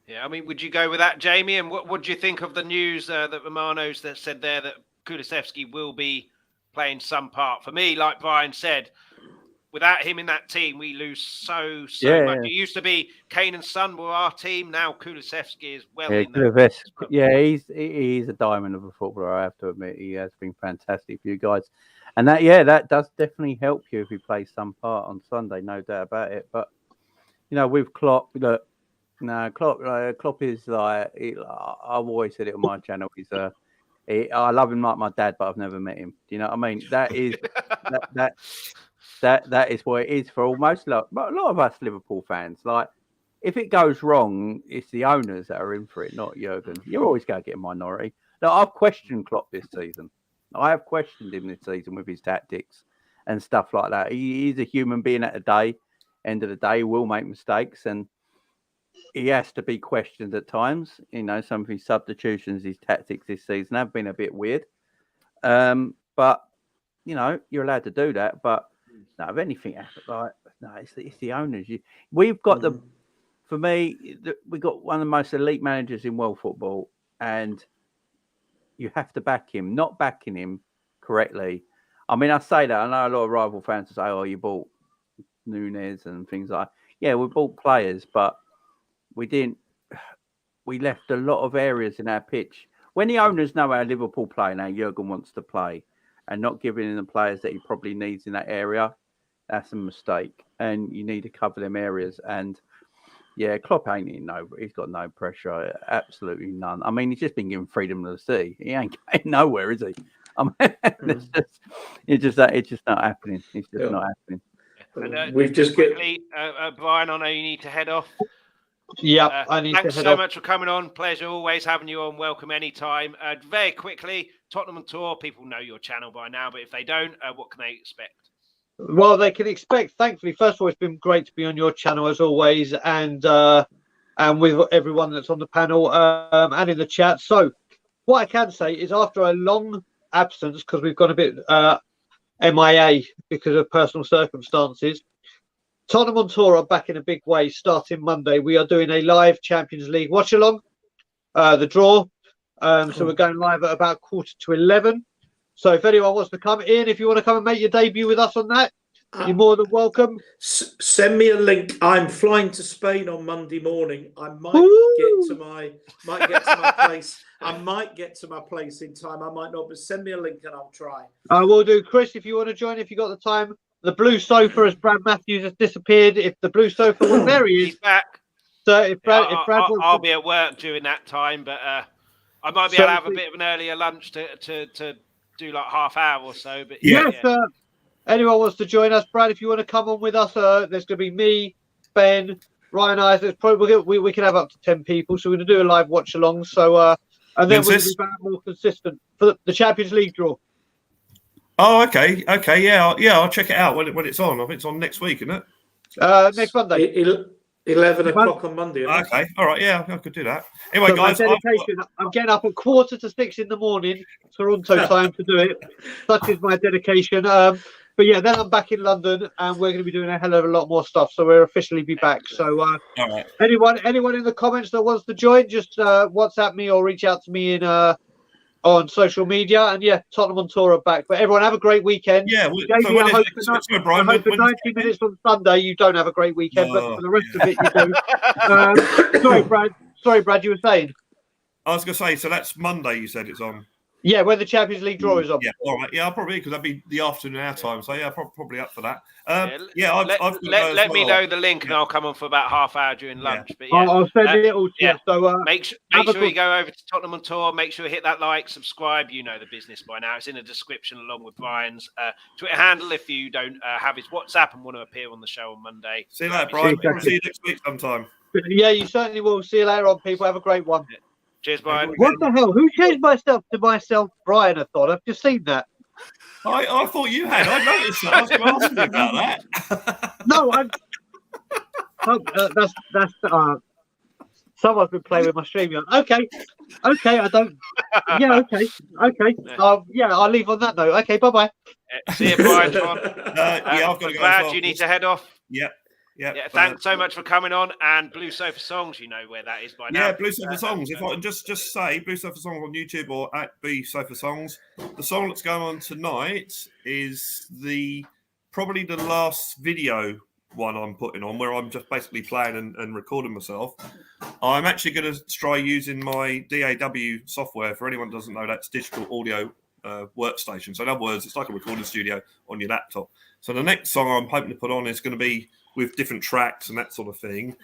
[SPEAKER 1] Yeah, I mean, would you go with that, Jamie? And what do you think of the news that Romano's that said there that Kulusevski will be playing some part? For me, like Brian said, without him in that team, we lose so much. It used to be Kane and Son were our team. Now Kulusevski is well in there.
[SPEAKER 4] Yeah, he's a diamond of a footballer. I have to admit, he has been fantastic for you guys, and that does definitely help you if he plays some part on Sunday, no doubt about it. But with Klopp, Klopp is like I've always said it on my channel. I love him like my dad, but I've never met him. Do you know what I mean? That is that is what it is for almost a lot of us Liverpool fans. Like, if it goes wrong, it's the owners that are in for it, not Jurgen. You're always going to get a minority. Now, I've questioned Klopp this season. I have questioned him this season with his tactics and stuff like that. He's a human being at the end of the day. He will make mistakes, and he has to be questioned at times. Some of his substitutions, his tactics this season have been a bit weird. But you're allowed to do that. But no, if anything happens, it's the owners. We've got for me, we've got one of the most elite managers in world football, and you have to back him. Not backing him correctly. I mean, I say that. I know a lot of rival fans say, "Oh, you bought Nunes and things like." Yeah, we bought players, but we didn't. We left a lot of areas in our pitch. When the owners know how Liverpool play and how Jurgen wants to play, and not giving him the players that he probably needs in that area, that's a mistake. And you need to cover them areas. And yeah, Klopp he's got no pressure, absolutely none. I mean, he's just been given freedom of the sea. He ain't going nowhere, is he? I mean, it's just not happening. It's just not happening.
[SPEAKER 1] And, we've just quickly, Brian, I know you need to head off.
[SPEAKER 3] Yeah, I need to head off.
[SPEAKER 1] Thanks so much for coming on. Pleasure always having you on. Welcome anytime. Very quickly, Tottenham on Tour. People know your channel by now, but if they don't, what can they expect?
[SPEAKER 3] Well, they can expect, thankfully, first of all, it's been great to be on your channel as always, and with everyone that's on the panel and in the chat. So what I can say is, after a long absence, because we've gone a bit MIA because of personal circumstances, Tottenham on Tour are back in a big way starting Monday. We are doing a live Champions League watch along, the draw. So we're going live at about 11:15. So if anyone wants to come in, if you want to come and make your debut with us on that, you're more than welcome.
[SPEAKER 5] Send me a link. I'm flying to Spain on Monday morning. I might get to my place. I might get to my place in time. I might not, but send me a link and I'll try.
[SPEAKER 3] I will do. Chris, if you want to join, if you got the time. The blue sofa, as Brad Matthews has disappeared. If the blue sofa was there, he is.
[SPEAKER 1] He's back.
[SPEAKER 3] So if Brad,
[SPEAKER 1] I'll be at work during that time, but I might be able to have a bit of an earlier lunch to do like half hour or so. But
[SPEAKER 3] yes, anyone wants to join us, Brad? If you want to come on with us, there's going to be me, Ben, Ryan Isaac. Probably we can have up to 10 people, so we're going to do a live watch along. So and then we'll be back more consistent for the Champions League draw.
[SPEAKER 2] Oh, okay, yeah, I'll check it out when it's on. I think it's on next week, isn't it?
[SPEAKER 3] Next Monday.
[SPEAKER 5] 11 o'clock on Monday.
[SPEAKER 2] Okay, all right, yeah, I could do that. Anyway, guys,
[SPEAKER 3] I'm getting up at 5:45 in the morning, Toronto time, to do it. Such is my dedication. But yeah, then I'm back in London, and we're going to be doing a hell of a lot more stuff. So we'll officially be back. So
[SPEAKER 2] right.
[SPEAKER 3] anyone in the comments that wants to join, just WhatsApp me or reach out to me in on social media. And yeah, Tottenham on Tour are back. But everyone have a great weekend.
[SPEAKER 2] Yeah,
[SPEAKER 3] Jamie, I hope for 90 minutes on Sunday you don't have a great weekend, but for the rest of it you do. Sorry, Brad, you were saying?
[SPEAKER 2] I was going to say, so that's Monday you said it's on?
[SPEAKER 3] Yeah, when the Champions League draw is on.
[SPEAKER 2] Yeah, all right. Yeah, I'll probably, because that'd be the afternoon our time. So yeah, probably up for that.
[SPEAKER 1] Let me know the link, and I'll come on for about half hour during lunch. But yeah,
[SPEAKER 3] I'll send it all to you. So
[SPEAKER 1] make sure you go over to Tottenham on Tour. Make sure you hit that like, subscribe. You know the business by now. It's in the description along with Brian's Twitter handle. If you don't have his WhatsApp and want to appear on the show on Monday.
[SPEAKER 2] See you later, Brian. See you next week sometime.
[SPEAKER 3] Yeah, you certainly will. See you later on, people. Have a great one.
[SPEAKER 1] Yeah. Cheers, Brian.
[SPEAKER 3] What the hell? Who changed myself to myself, Brian? I thought I've just seen that.
[SPEAKER 2] I thought you had. I noticed that. I was going to ask you about that.
[SPEAKER 3] No, that's Someone's been playing with my stream. Okay, I don't. Yeah, okay. Yeah, I'll leave on that note. Okay, bye.
[SPEAKER 1] See you, Brian.
[SPEAKER 2] Yeah, I've got to go.
[SPEAKER 1] Glad you need to head off.
[SPEAKER 2] Yeah.
[SPEAKER 1] Yeah, thanks so much for coming on. And Blue Sofa Songs, you know where that is by now.
[SPEAKER 2] Yeah, Blue Sofa Songs. If I can just say Blue Sofa Songs on YouTube or at Blue Sofa Songs. The song that's going on tonight is probably the last video one I'm putting on, where I'm just basically playing and recording myself. I'm actually going to try using my DAW software. For anyone who doesn't know, that's digital audio workstation. So in other words, it's like a recording studio on your laptop. So the next song I'm hoping to put on is going to be with different tracks and that sort of thing.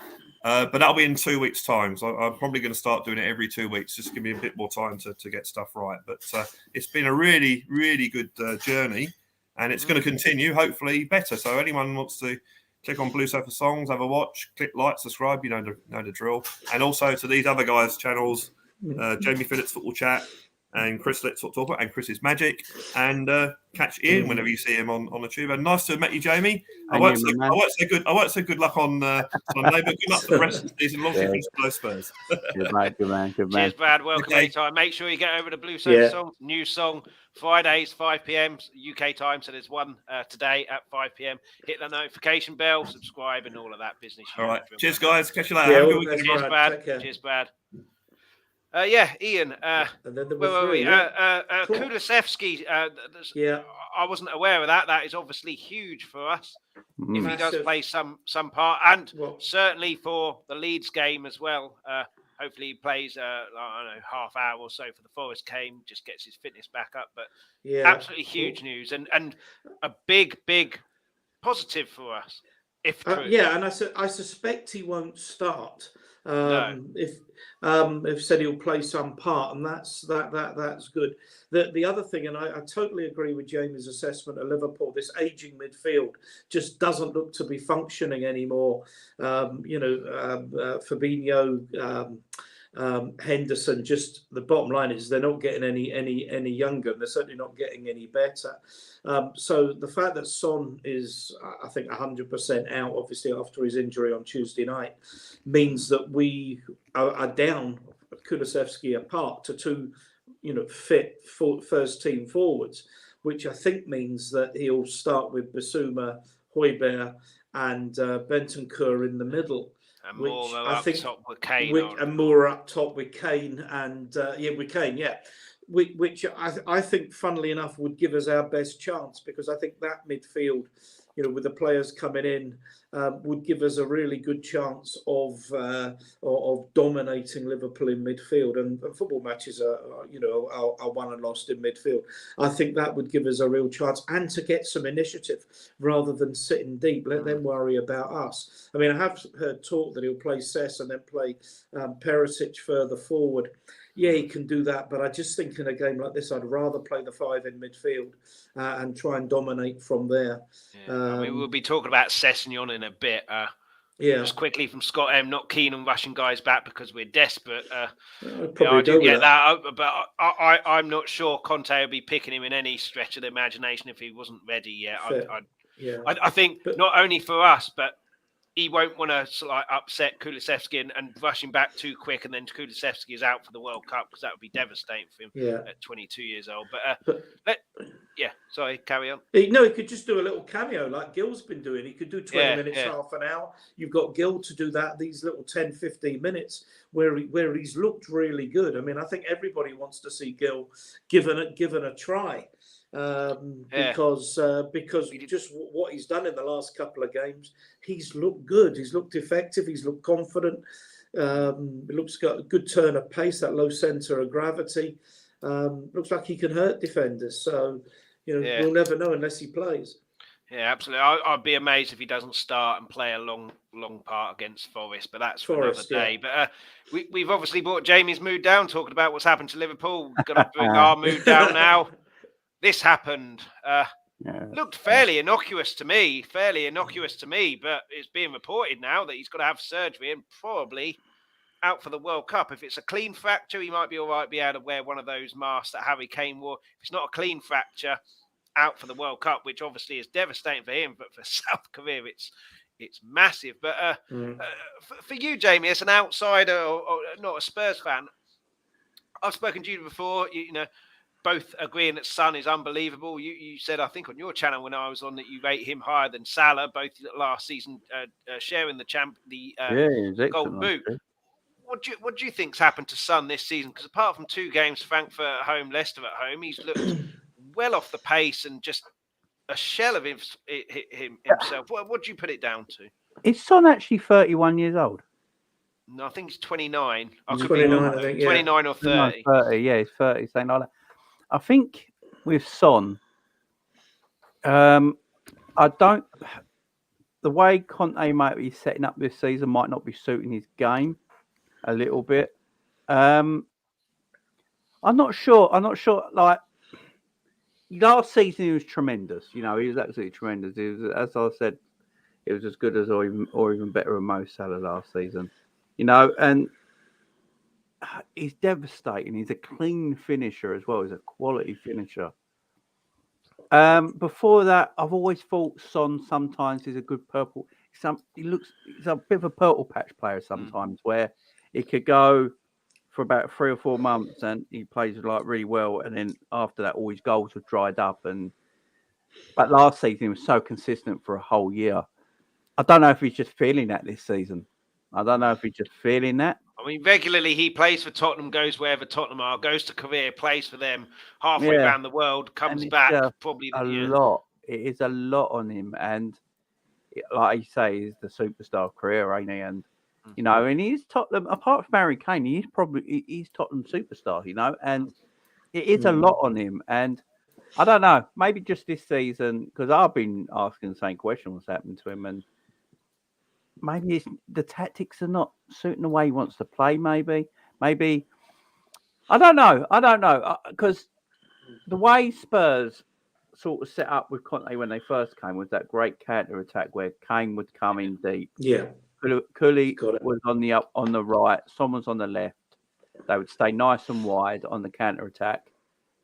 [SPEAKER 2] But that'll be in 2 weeks' time. So I'm probably going to start doing it every 2 weeks, just to give me a bit more time to get stuff right. But it's been a really, really good journey, and it's going to continue, hopefully better. So anyone wants to click on Blue Sofa Songs, have a watch, click like, subscribe, you know the drill. And also to these other guys' channels, Jamie Phillips Football Chat, and Chris Let's Talk and Chris's Magic, and catch Ian whenever you see him on the tube. And nice to have met you, Jamie. I won't say good luck on Sunday, but good luck for the rest of the season. Long for Spurs.
[SPEAKER 4] Good man.
[SPEAKER 1] Cheers, Brad. Welcome anytime. Make sure you get over to Blue Sofa Songs. New song Fridays 5 p.m. UK time. So there's one today at 5 p.m. Hit the notification bell, subscribe, and all of that business.
[SPEAKER 2] All right. Cheers, guys. Catch you later.
[SPEAKER 1] Cheers, Brad. Cheers, Brad. Ian, where were we? Kulusevski, I wasn't aware of that. That is obviously huge for us if he does play some part, and certainly for the Leeds game as well. Hopefully he plays, I don't know, half hour or so for the Forest game, just gets his fitness back up. But absolutely huge news and a big positive for us. If true.
[SPEAKER 5] And I suspect he won't start. If said he'll play some part, and that's good. The other thing, and I totally agree with Jamie's assessment of Liverpool, this aging midfield just doesn't look to be functioning anymore. Fabinho, Henderson, just the bottom line is they're not getting any younger, and they're certainly not getting any better. So the fact that Son is, I think, 100% out, obviously after his injury on Tuesday night, means that we are down Kulusevski apart to two, fit first team forwards, which I think means that he'll start with Bissouma, Højbjerg, and Bentancur in the middle.
[SPEAKER 1] And more up top with Kane.
[SPEAKER 5] And more up top with Kane which I think, funnily enough, would give us our best chance, because I think that midfield, with the players coming in, would give us a really good chance of dominating Liverpool in midfield. And football matches are won and lost in midfield. I think that would give us a real chance, and to get some initiative rather than sitting deep. Let them worry about us. I mean, I have heard talk that he'll play Cess and then play Perisic further forward. Yeah, he can do that, but I just think in a game like this, I'd rather play the five in midfield and try and dominate from there.
[SPEAKER 1] We'll be talking about Sessegnon in a bit. Just quickly from Scott M, not keen on rushing guys back because we're desperate. I do get that, but I'm not sure Conte will be picking him in any stretch of the imagination if he wasn't ready yet. I think not only for us, but he won't want to upset Kulusevski and rush him back too quick, and then Kulusevski is out for the World Cup, because that would be devastating for him at 22 years old. Sorry, carry on.
[SPEAKER 5] He could just do a little cameo like Gil's been doing. He could do 20 minutes, half an hour. You've got Gil to do that, these little 10, 15 minutes where he's looked really good. I mean, I think everybody wants to see Gil given a try. Because just what he's done in the last couple of games, he's looked good. He's looked effective. He's looked confident. Looks got a good turn of pace, that low centre of gravity. Looks like he can hurt defenders. So, we'll never know unless he plays.
[SPEAKER 1] Yeah, absolutely. I'd be amazed if he doesn't start and play a long part against Forest, but that's for another day. But we've obviously brought Jamie's mood down, talking about what's happened to Liverpool. We're going to bring our mood down now. This happened. Looked fairly innocuous to me, but it's being reported now that he's got to have surgery and probably out for the World Cup. If it's a clean fracture, he might be all right, be able to wear one of those masks that Harry Kane wore. If it's not a clean fracture, out for the World Cup, which obviously is devastating for him, but for South Korea, it's it's massive. But for you, Jamie, as an outsider or not a Spurs fan, I've spoken to you before. You know, both agreeing that Son is unbelievable. You said, I think, on your channel when I was on that you rate him higher than Salah, both last season sharing the Golden Boot. What do you think's happened to Son this season? Because apart from 2 games, Frankfurt at home, Leicester at home, he's looked well off the pace and just a shell of himself. What do you put it down to?
[SPEAKER 4] Is Son actually 31 years old?
[SPEAKER 1] No, I think he's 29. I could
[SPEAKER 5] 29,
[SPEAKER 1] be wrong.
[SPEAKER 5] I think,
[SPEAKER 1] 29 or 30.
[SPEAKER 4] 30, yeah, he's 30, something like that. I think with Son, the way Conte might be setting up this season might not be suiting his game a little bit. I'm not sure. Like last season, he was tremendous. You know, he was absolutely tremendous. He was, as I said, it was as good as or even better than Mo Salah last season. You know, and he's devastating. He's a clean finisher as well. He's a quality finisher. Before that, I've always thought Son sometimes is a good purple. He's a bit of a purple patch player sometimes, where he could go for about 3 or 4 months and he plays like really well, and then after that, all his goals were dried up. But last season, he was so consistent for a whole year. I don't know if he's just feeling that this season. I don't know if he's just feeling that.
[SPEAKER 1] I mean, regularly he plays for Tottenham, goes wherever Tottenham are, goes to Korea, plays for them halfway around the world, comes back. Probably
[SPEAKER 4] a lot. It is a lot on him, and like you say, he's the superstar career, ain't he? And you know, and he's Tottenham. Apart from Harry Kane, he's Tottenham superstar. You know, and it is a lot on him. And I don't know, maybe just this season, because I've been asking the same question: what's happened to him? And maybe the tactics are not suiting the way he wants to play. Maybe I don't know because the way Spurs sort of set up with Conte when they first came was that great counter attack where Kane would come in deep.
[SPEAKER 5] Yeah,
[SPEAKER 4] Kulu was on the right, someone's on the left. They would stay nice and wide on the counter attack,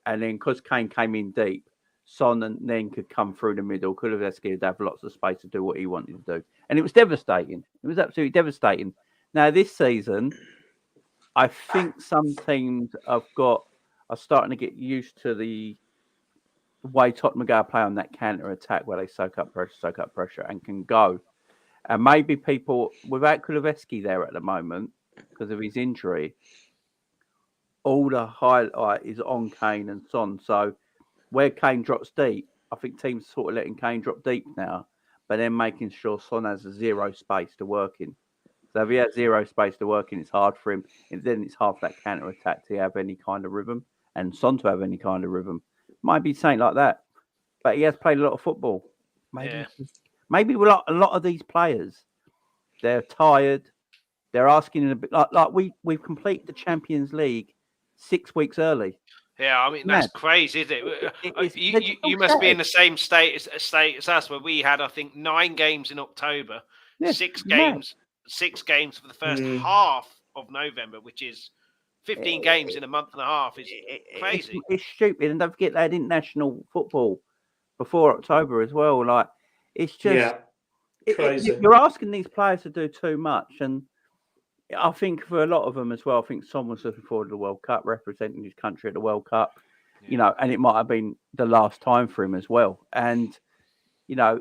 [SPEAKER 4] and then because Kane came in deep, Son and then could come through the middle. Kulusevski would have lots of space to do what he wanted to do. And it was devastating. It was absolutely devastating. Now, this season, I think some teams are starting to get used to the way Tottenham are going to play on that counter-attack where they soak up pressure and can go. And maybe people, without Kulusevski there at the moment, because of his injury, all the highlight is on Kane and Son. So, where Kane drops deep, I think teams are sort of letting Kane drop deep now, but then making sure Son has zero space to work in. So if he has zero space to work in, it's hard for him. And then it's hard for that counter attack to have any kind of rhythm, and Son to have any kind of rhythm. Might be something like that, but he has played a lot of football. Maybe with a lot of these players, they're tired. They're asking a bit like we've completed the Champions League 6 weeks early.
[SPEAKER 1] Yeah, I mean, that's crazy, isn't it? You must be in the same state as us, where we had, I think, 9 games in October, 6 games for the first half of November, which is 15 games in a month and a half. Is crazy.
[SPEAKER 4] It's stupid. And don't forget they had international football before October as well. Like, it's just
[SPEAKER 5] crazy.
[SPEAKER 4] You're asking these players to do too much. And I think for a lot of them as well, I think someone's looking forward to the World Cup, representing his country at the World Cup, you know, and it might have been the last time for him as well. And, you know,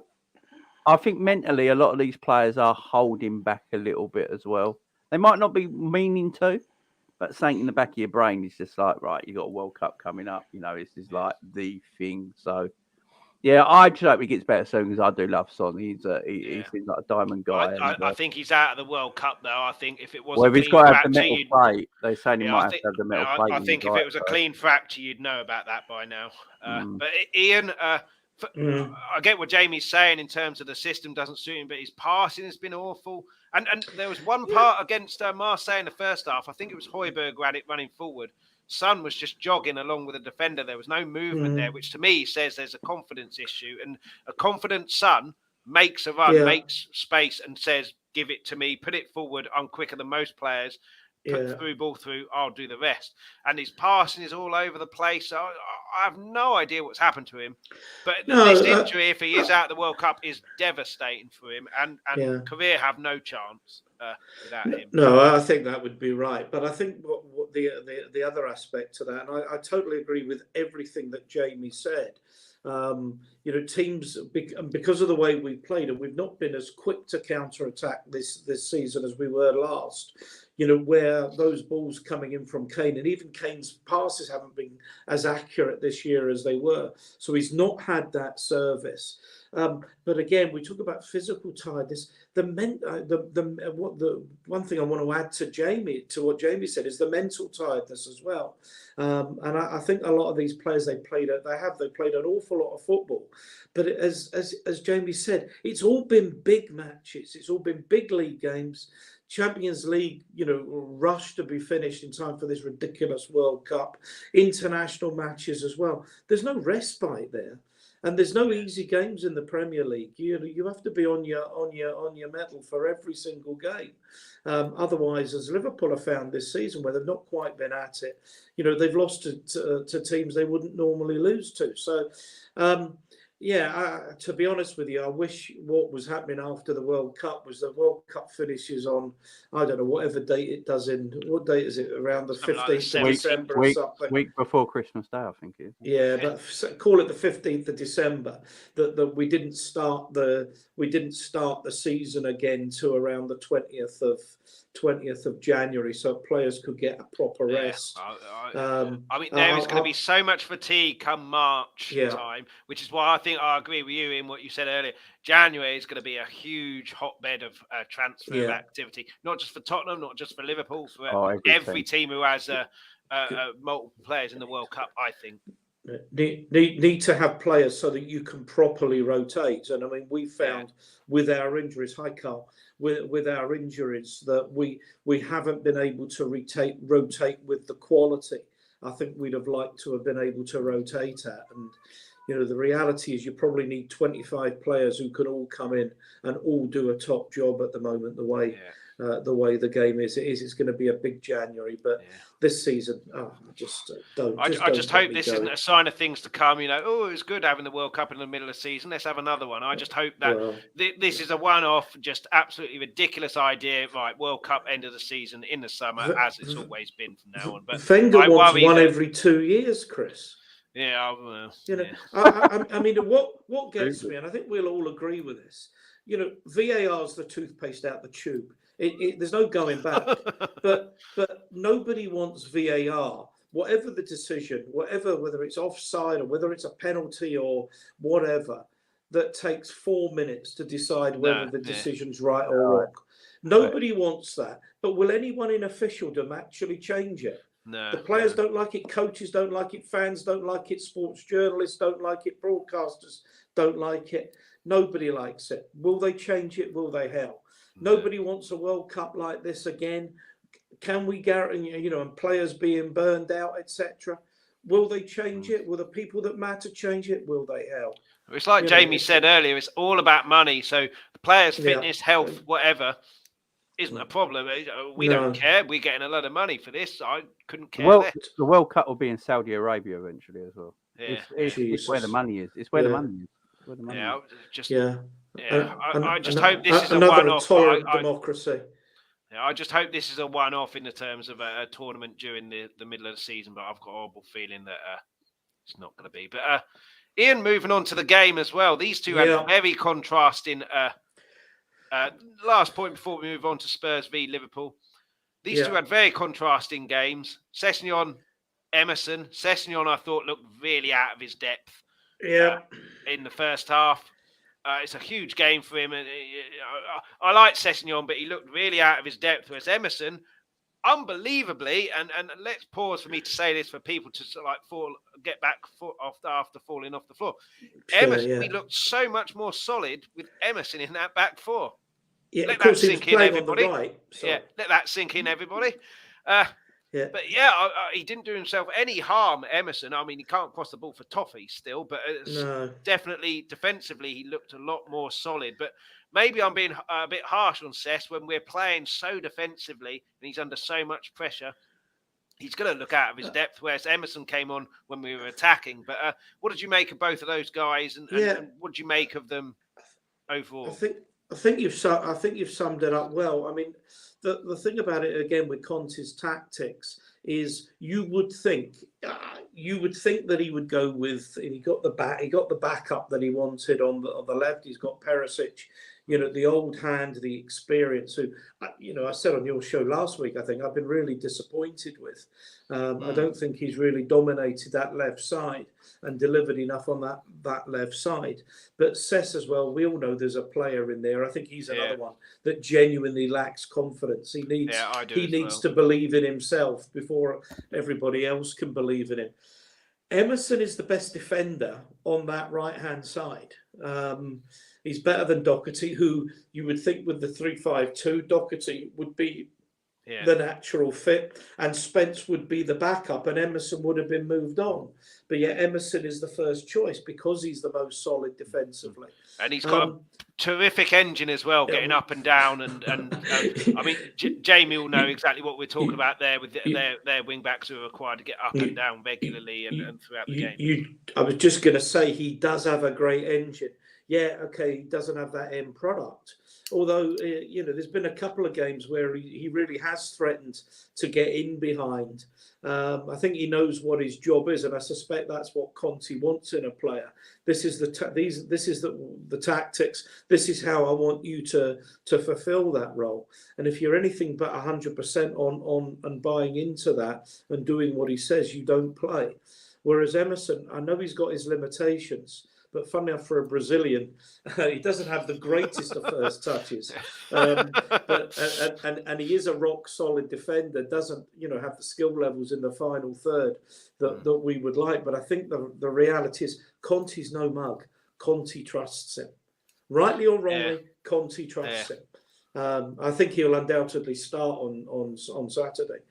[SPEAKER 4] I think mentally a lot of these players are holding back a little bit as well. They might not be meaning to, but something in the back of your brain is just like, right, you got a World Cup coming up, you know, this is like the thing. So, yeah, I just hope he gets better soon because I do love Son. He seems like a diamond guy.
[SPEAKER 1] I think he's out of the World Cup though. I think if it was
[SPEAKER 4] if he's got to have the metal plate, they say he might have to have the metal plate.
[SPEAKER 1] I think if it was a clean fracture, you'd know about that by now. But Ian, I get what Jamie's saying in terms of the system doesn't suit him, but his passing has been awful. And there was one part against Marseille in the first half. I think it was Højbjerg who had it running forward. Son was just jogging along with a defender. There was no movement there, which to me says there's a confidence issue. And a confident Son makes a run, makes space and says, give it to me, put it forward. I'm quicker than most players. put through ball through, I'll do the rest. And his passing is all over the place. So I have no idea what's happened to him. But this injury, if he is out of the World Cup, is devastating for him. And career have no chance without him.
[SPEAKER 5] No, I think that would be right. But I think what the other aspect to that, and I totally agree with everything that Jamie said. Teams, because of the way we've played, and we've not been as quick to counter-attack this season as we were last, where those balls coming in from Kane, and even Kane's passes haven't been as accurate this year as they were. So he's not had that service. But again, we talk about physical tiredness. The one thing I want to add to what Jamie said is the mental tiredness as well. And I think a lot of these players they played an awful lot of football. But as Jamie said, it's all been big matches. It's all been big league games. Champions League, rushed to be finished in time for this ridiculous World Cup. International matches as well. There's no respite there. And there's no easy games in the Premier League. You have to be on your mettle for every single game. Otherwise, as Liverpool have found this season, where they've not quite been at it, they've lost to teams they wouldn't normally lose to. So, to be honest with you, I wish what was happening after the World Cup was the World Cup finishes on, I don't know, whatever date it does what date is it? Around the 15th of December or something.
[SPEAKER 4] Week before Christmas Day, I think it is.
[SPEAKER 5] Yeah, but call it the 15th of December. That we didn't start the season again to around the 20th of January, so players could get a proper rest.
[SPEAKER 1] There is going to be so much fatigue come March time, which is why I agree with you in what you said earlier. January is going to be a huge hotbed of transfer activity, not just for Tottenham, not just for Liverpool, for every team who has multiple players in the World Cup, I think.
[SPEAKER 5] Need to have players so that you can properly rotate. And I mean, we found with our injuries, Carl, with our injuries that we haven't been able to rotate with the quality I think we'd have liked to have been able to rotate at. And the reality is you probably need 25 players who can all come in and all do a top job at the moment. The way the game is, it's going to be a big January. But this season, I just don't.
[SPEAKER 1] I just hope this isn't a sign of things to come. It was good having the World Cup in the middle of the season. Let's have another one. I just hope that this is a one-off, just absolutely ridiculous idea. Right, World Cup end of the season in the summer, as it's always been from now on. But
[SPEAKER 5] Wenger wants one every 2 years, Chris.
[SPEAKER 1] Yeah,
[SPEAKER 5] I mean, what gets me, and I think we'll all agree with this. VAR's the toothpaste out the tube. There's no going back. but nobody wants VAR. Whatever the decision, whether it's offside or whether it's a penalty or whatever, that takes 4 minutes to decide whether the decision's right or wrong. Nobody wants that. But will anyone in officialdom actually change it?
[SPEAKER 1] No,
[SPEAKER 5] the players don't like it, coaches don't like it, fans don't like it, sports journalists don't like it, broadcasters don't like it. Nobody likes it. Will they change it? Will they help? Nobody wants a World Cup like this again. Can we guarantee, and players being burned out, etc.? Will they change it? Will the people that matter change it? Will they help?
[SPEAKER 1] It's like Jamie said earlier, it's all about money. So the players' fitness, health, whatever, isn't a problem. We don't care. We're getting a lot of money for this. I couldn't care less.
[SPEAKER 4] The World Cup will be in Saudi Arabia eventually as well.
[SPEAKER 1] Yeah.
[SPEAKER 4] It's where the money is. It's where the money is.
[SPEAKER 1] I just hope this is
[SPEAKER 5] another
[SPEAKER 1] a one-off.
[SPEAKER 5] Tolerant democracy.
[SPEAKER 1] I just hope this is a one-off in the terms of a tournament during the middle of the season, but I've got a horrible feeling that it's not going to be. But Ian, moving on to the game as well. These two had very contrasting. Last point before we move on to Spurs v Liverpool. These two had very contrasting games. Sessegnon, Emerson. Sessegnon, I thought, looked really out of his depth. In the first half. It's a huge game for him. I like Sessegnon, but he looked really out of his depth. Whereas Emerson, unbelievably, and let's pause for me to say this for people to get back after falling off the floor. Emerson, we looked so much more solid with Emerson in that back four.
[SPEAKER 5] Yeah,
[SPEAKER 1] let that sink in, everybody. Let that sink in, everybody.
[SPEAKER 5] Yeah.
[SPEAKER 1] But yeah, he didn't do himself any harm, Emerson. I mean, he can't cross the ball for toffee still, but definitely defensively, he looked a lot more solid. But maybe I'm being a bit harsh on Cess when we're playing so defensively and he's under so much pressure. He's going to look out of his depth, whereas Emerson came on when we were attacking. But what did you make of both of those guys, and what did you make of them overall?
[SPEAKER 5] I think you've summed it up well. I mean, the thing about it again with Conte's tactics is you would think that he would go with, and he got the backup that he wanted on the left. He's got Perisic, the old hand, the experience. Who, I said on your show last week, I think I've been really disappointed with. I don't think he's really dominated that left side and delivered enough on that left side. But Cess as well, we all know there's a player in there. I think he's another one that genuinely lacks confidence. He needs to believe in himself before everybody else can believe in him. Emerson is the best defender on that right-hand side. He's better than Doherty, who you would think with the 3-5-2, Doherty would be the natural fit, and Spence would be the backup, and Emerson would have been moved on. But yet Emerson is the first choice because he's the most solid defensively.
[SPEAKER 1] And he's got a terrific engine as well, getting up and down. And I mean, Jamie will know exactly what we're talking about there with their wing-backs who are required to get up and down regularly and throughout the game.
[SPEAKER 5] I was just going to say, he does have a great engine. Yeah, okay, he doesn't have that end product. Although, there's been a couple of games where he really has threatened to get in behind. I think he knows what his job is, and I suspect that's what Conte wants in a player. This is the tactics. This is how I want you to fulfill that role. And if you're anything but 100% on and buying into that and doing what he says, you don't play. Whereas Emerson, I know he's got his limitations. But funny enough, for a Brazilian, he doesn't have the greatest of first touches. And he is a rock solid defender. Doesn't have the skill levels in the final third that we would like. But I think the reality is Conte's no mug. Conte trusts him, rightly or wrongly. Conte trusts him. I think he'll undoubtedly start on Saturday.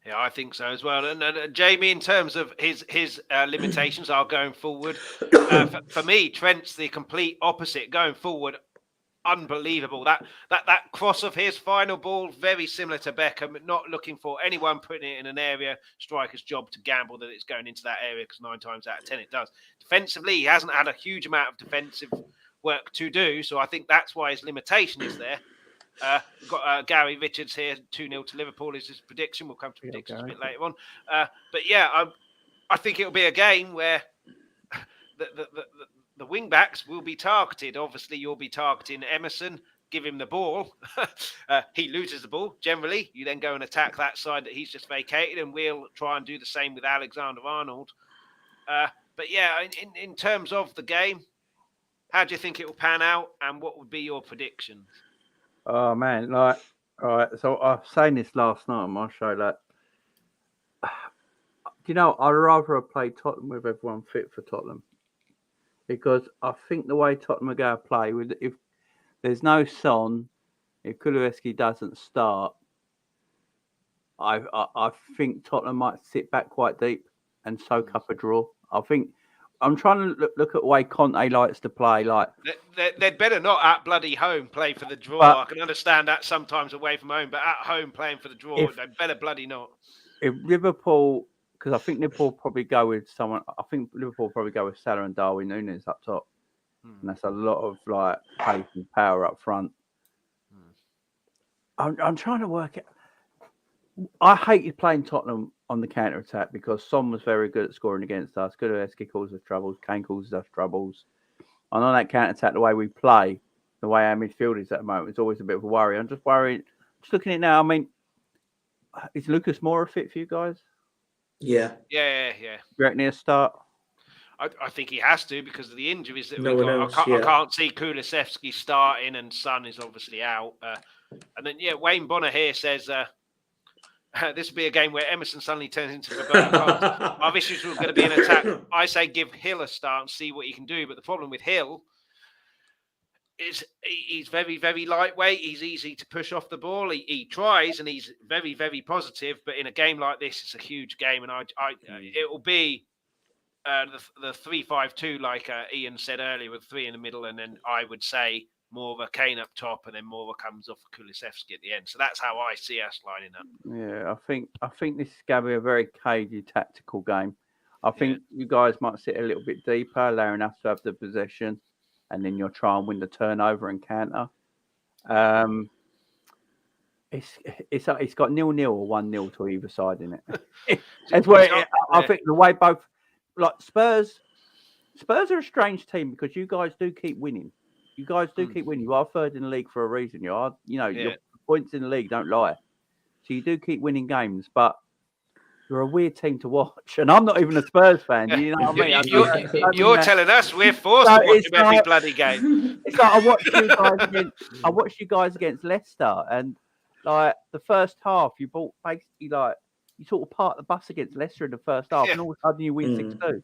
[SPEAKER 1] Yeah, I think so as well. And Jamie, in terms of his limitations are going forward, for me, Trent's the complete opposite. Going forward, unbelievable. That cross of his final ball, very similar to Beckham, not looking for anyone putting it in an area. Striker's job to gamble that it's going into that area, because 9 times out of 10 it does. Defensively, he hasn't had a huge amount of defensive work to do, so I think that's why his limitation is there. We've got Gary Richards here, 2-0 to Liverpool is his prediction. We'll come to predictions a bit later on. But yeah, I think it'll be a game where the wing-backs will be targeted. Obviously, you'll be targeting Emerson, give him the ball. He loses the ball, generally. You then go and attack that side that he's just vacated, and we'll try and do the same with Alexander-Arnold. But yeah, in terms of the game, how do you think it will pan out, and what would be your predictions?
[SPEAKER 4] Oh man, all right. So I was saying this last night on my show, I'd rather have played Tottenham with everyone fit for Tottenham, because I think the way Tottenham are going to play, if there's no Son, if Kulusevski doesn't start, I think Tottenham might sit back quite deep and soak up a draw. I think. I'm trying to look at the way Conte likes to play.
[SPEAKER 1] They'd better not at bloody home play for the draw. I can understand that sometimes away from home, but at home playing for the draw, they'd better bloody not.
[SPEAKER 4] If Liverpool, because I think Liverpool probably go with someone. I think Liverpool probably go with Salah and Darwin Núñez up top, and that's a lot of pace and power up front. I'm trying to work it. I hated playing Tottenham on the counter attack because Son was very good at scoring against us. Kulusevski causes us troubles. Kane causes us troubles. And on that counter attack, the way we play, the way our midfield is at the moment, it's always a bit of a worry. I'm just worried. Just looking at it now. I mean, is Lucas Moura fit for you guys?
[SPEAKER 5] Yeah.
[SPEAKER 1] You
[SPEAKER 4] reckon he'll start?
[SPEAKER 1] I think he has to because of the injuries that
[SPEAKER 5] we've got.
[SPEAKER 1] I can't see Kulusevski starting, and Son is obviously out. And then Wayne Bonner here says. This will be a game where Emerson suddenly turns into Roberto Carlos. Our issues are going to be an attack. I say give Hill a start and see what he can do. But the problem with Hill, he's very, very lightweight. He's easy to push off the ball. He tries, and he's very, very positive. But in a game like this, it's a huge game, and it will be the 3-5-2, like Ian said earlier, with 3 in the middle, and then I would say Moura, Kane up top, and then Moura comes off for Kulusevski at the end. So that's how I see us lining up.
[SPEAKER 4] Yeah, I think this is going to be a very cagey tactical game. I think you guys might sit a little bit deeper, allowing us to have the possession, and then you'll try and win the turnover and counter. It's got 0-0 or 1-0 to either side in it. That's where I think the way both Spurs are a strange team because you guys do keep winning. You guys do keep winning. You are third in the league for a reason. Your points in the league don't lie. So you do keep winning games, but you're a weird team to watch. And I'm not even a Spurs fan. You know what I mean?
[SPEAKER 1] You're telling us we're forced to watch every bloody game.
[SPEAKER 4] It's like I watched you guys against Leicester, and like the first half, you bought basically you sort of parked the bus against Leicester in the first half, and all of a sudden you win 6-2.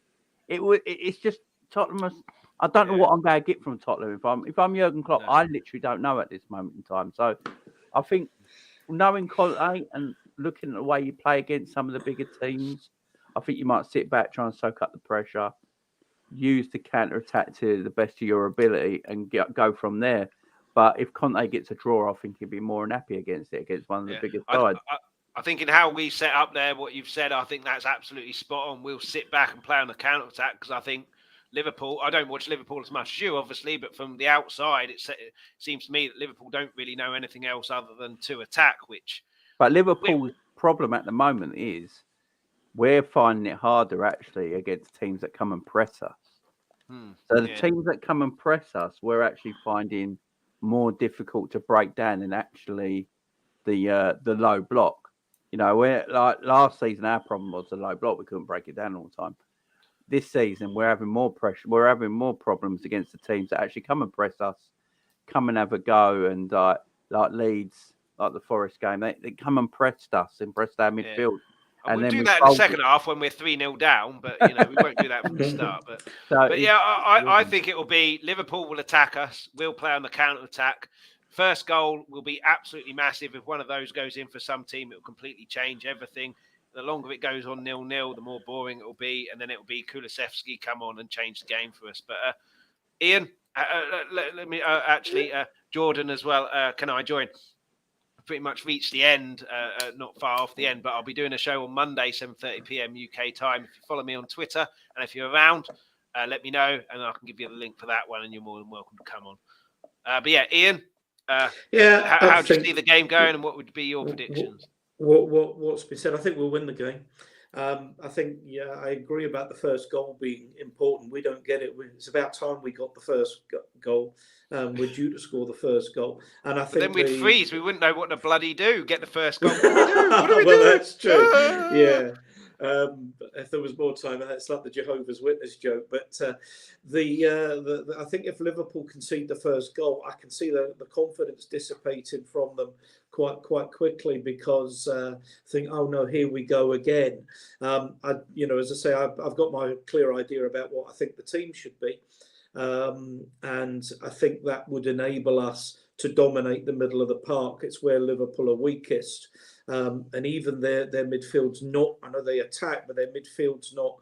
[SPEAKER 4] It's just Tottenham. I don't know what I'm going to get from Tottenham. If I'm Jurgen Klopp, I literally don't know at this moment in time. So I think knowing Conte and looking at the way you play against some of the bigger teams, I think you might sit back, try and soak up the pressure, use the counter attack to the best of your ability, and go from there. But if Conte gets a draw, I think he'd be more than happy against one of the biggest sides.
[SPEAKER 1] I think in how we set up there, what you've said, I think that's absolutely spot on. We'll sit back and play on the counter attack because I think Liverpool, I don't watch Liverpool as much as you, obviously, but from the outside, it seems to me that Liverpool don't really know anything else other than to attack,
[SPEAKER 4] But Liverpool's problem at the moment is we're finding it harder, actually, against teams that come and press us. So the teams that come and press us, we're actually finding more difficult to break down than actually the low block. You know, where like last season, our problem was the low block. We couldn't break it down all the time. This season, we're having more pressure. We're having more problems against the teams that actually come and press us, come and have a go. And like Leeds, like the Forest game, they come and pressed us and pressed our midfield.
[SPEAKER 1] And we'll do that in the second half when we're 3-0 down, but we won't do that from the start. But I think it will be Liverpool will attack us. We'll play on the counter attack. First goal will be absolutely massive. If one of those goes in for some team, it will completely change everything. The longer it goes on 0-0, the more boring it will be. And then it will be Kulusevski come on and change the game for us. But Ian, let me Jordan as well. Can I join? Pretty much reached the end, not far off the end, but I'll be doing a show on Monday, 7:30 p.m. UK time. If you follow me on Twitter and if you're around, let me know and I can give you the link for that one and you're more than welcome to come on. But yeah, Ian, how do you see the game going and what would be your predictions?
[SPEAKER 5] What's been said, I think we'll win the game. I think, I agree about the first goal being important. We don't get it. It's about time we got the first goal. We're due to score the first goal. And I think
[SPEAKER 1] then we'd freeze. We wouldn't know what to bloody do. Get the first goal. What do we do?
[SPEAKER 5] Well, that's true. Yeah. If there was more time, it's like the Jehovah's Witness joke. But I think if Liverpool concede the first goal, I can see the confidence dissipating from them quite quickly because think, oh no, here we go again. As I say, I've got my clear idea about what I think the team should be, and I think that would enable us to dominate the middle of the park. It's where Liverpool are weakest. And even their midfield's not, I know they attack, but their midfield's not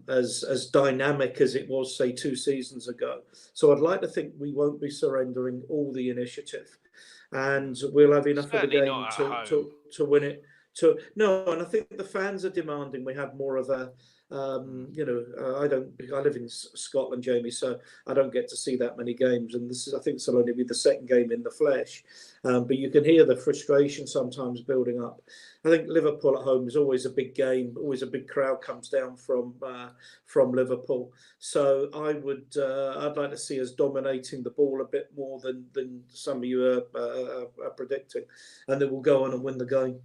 [SPEAKER 5] as dynamic as it was, say, 2 seasons ago. So I'd like to think we won't be surrendering all the initiative. And we'll have enough of the game to win it. And I think the fans are demanding we have more of a, I live in Scotland, Jamie, so I don't get to see that many games. And I think this will only be the second game in the flesh. But you can hear the frustration sometimes building up. I think Liverpool at home is always a big game, always a big crowd comes down from Liverpool. So I'd like to see us dominating the ball a bit more than some of you are predicting. And then we'll go on and win the game.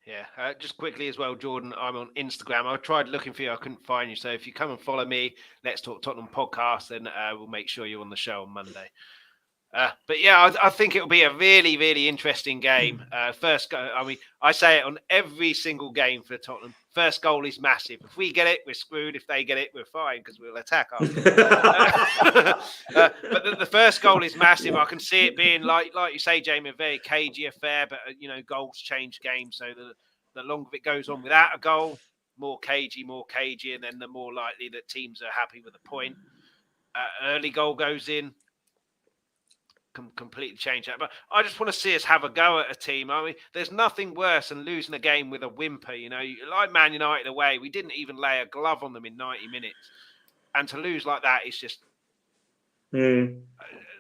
[SPEAKER 1] Yeah, just quickly as well, Jordan, I'm on Instagram. I tried looking for you. I couldn't find you. So if you come and follow me, Let's Talk Tottenham podcast, then we'll make sure you're on the show on Monday. But yeah, I think it'll be a really, really interesting game. First go, I mean, I say it on every single game for Tottenham. First goal is massive. If we get it, we're screwed. If they get it, we're fine because we'll attack after. But the first goal is massive. I can see it being like you say, Jamie, a very cagey affair. But goals change games. So the longer it goes on without a goal, more cagey, and then the more likely that teams are happy with a point. Early goal goes in. Completely change that, but I just want to see us have a go at a team. I mean, there's nothing worse than losing a game with a whimper. Like Man United away, we didn't even lay a glove on them in 90 minutes, and to lose like that is just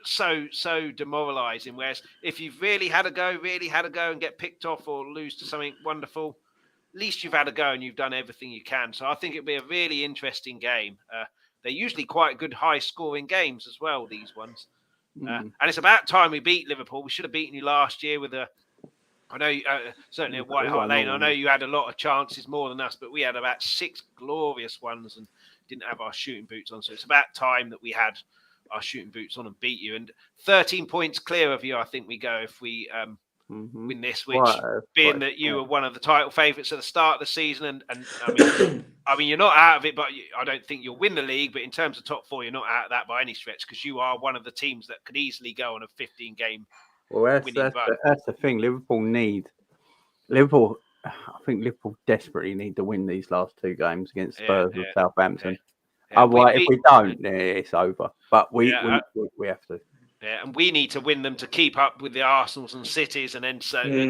[SPEAKER 1] so demoralising. Whereas if you've really had a go, and get picked off or lose to something wonderful, at least you've had a go and you've done everything you can. So I think it'll be a really interesting game. They're usually quite good, high-scoring games as well. These ones. And it's about time we beat Liverpool. We should have beaten you last year with I know, certainly at White Hart Lane. I know you had a lot of chances more than us, but we had about 6 glorious ones and didn't have our shooting boots on. So it's about time that we had our shooting boots on and beat you. And 13 points clear of you, I think we go if we win this, which being that you were one of the title favourites at the start of the season. And I mean, you're not out of it, but I don't think you'll win the league. But in terms of top 4, you're not out of that by any stretch because you are one of the teams that could easily go on a 15-game winning run.
[SPEAKER 4] That's the thing. I think Liverpool desperately need to win these last 2 games against Spurs and Southampton. Otherwise, if we don't, it's over. But we have to.
[SPEAKER 1] Yeah, and we need to win them to keep up with the Arsenals and Cities, and then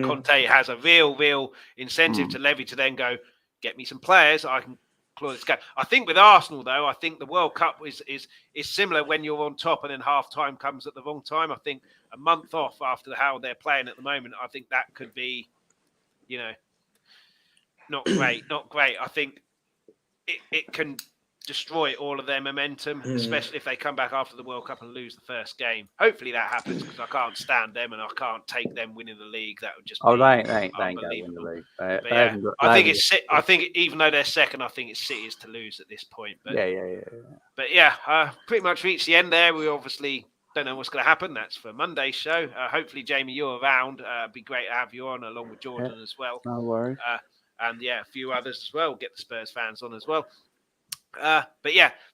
[SPEAKER 1] Conte has a real incentive to Levy to then go get me some players. I can claw this game. I think with Arsenal though, I think the World Cup is similar when you're on top and then half time comes at the wrong time. I think a month off after how they're playing at the moment, I think that could be, not great. I think it can destroy all of their momentum, especially if they come back after the World Cup and lose the first game. Hopefully that happens because I can't stand them and I can't take them winning the league. That would just be
[SPEAKER 4] they ain't going to win the league.
[SPEAKER 1] I think even though they're second, I think it's City's to lose at this point. But But pretty much reached the end there. We obviously don't know what's going to happen. That's for Monday's show. Hopefully, Jamie, you're around. It'd be great to have you on along with Jordan as well.
[SPEAKER 4] No worries.
[SPEAKER 1] And a few others as well. Get the Spurs fans on as well.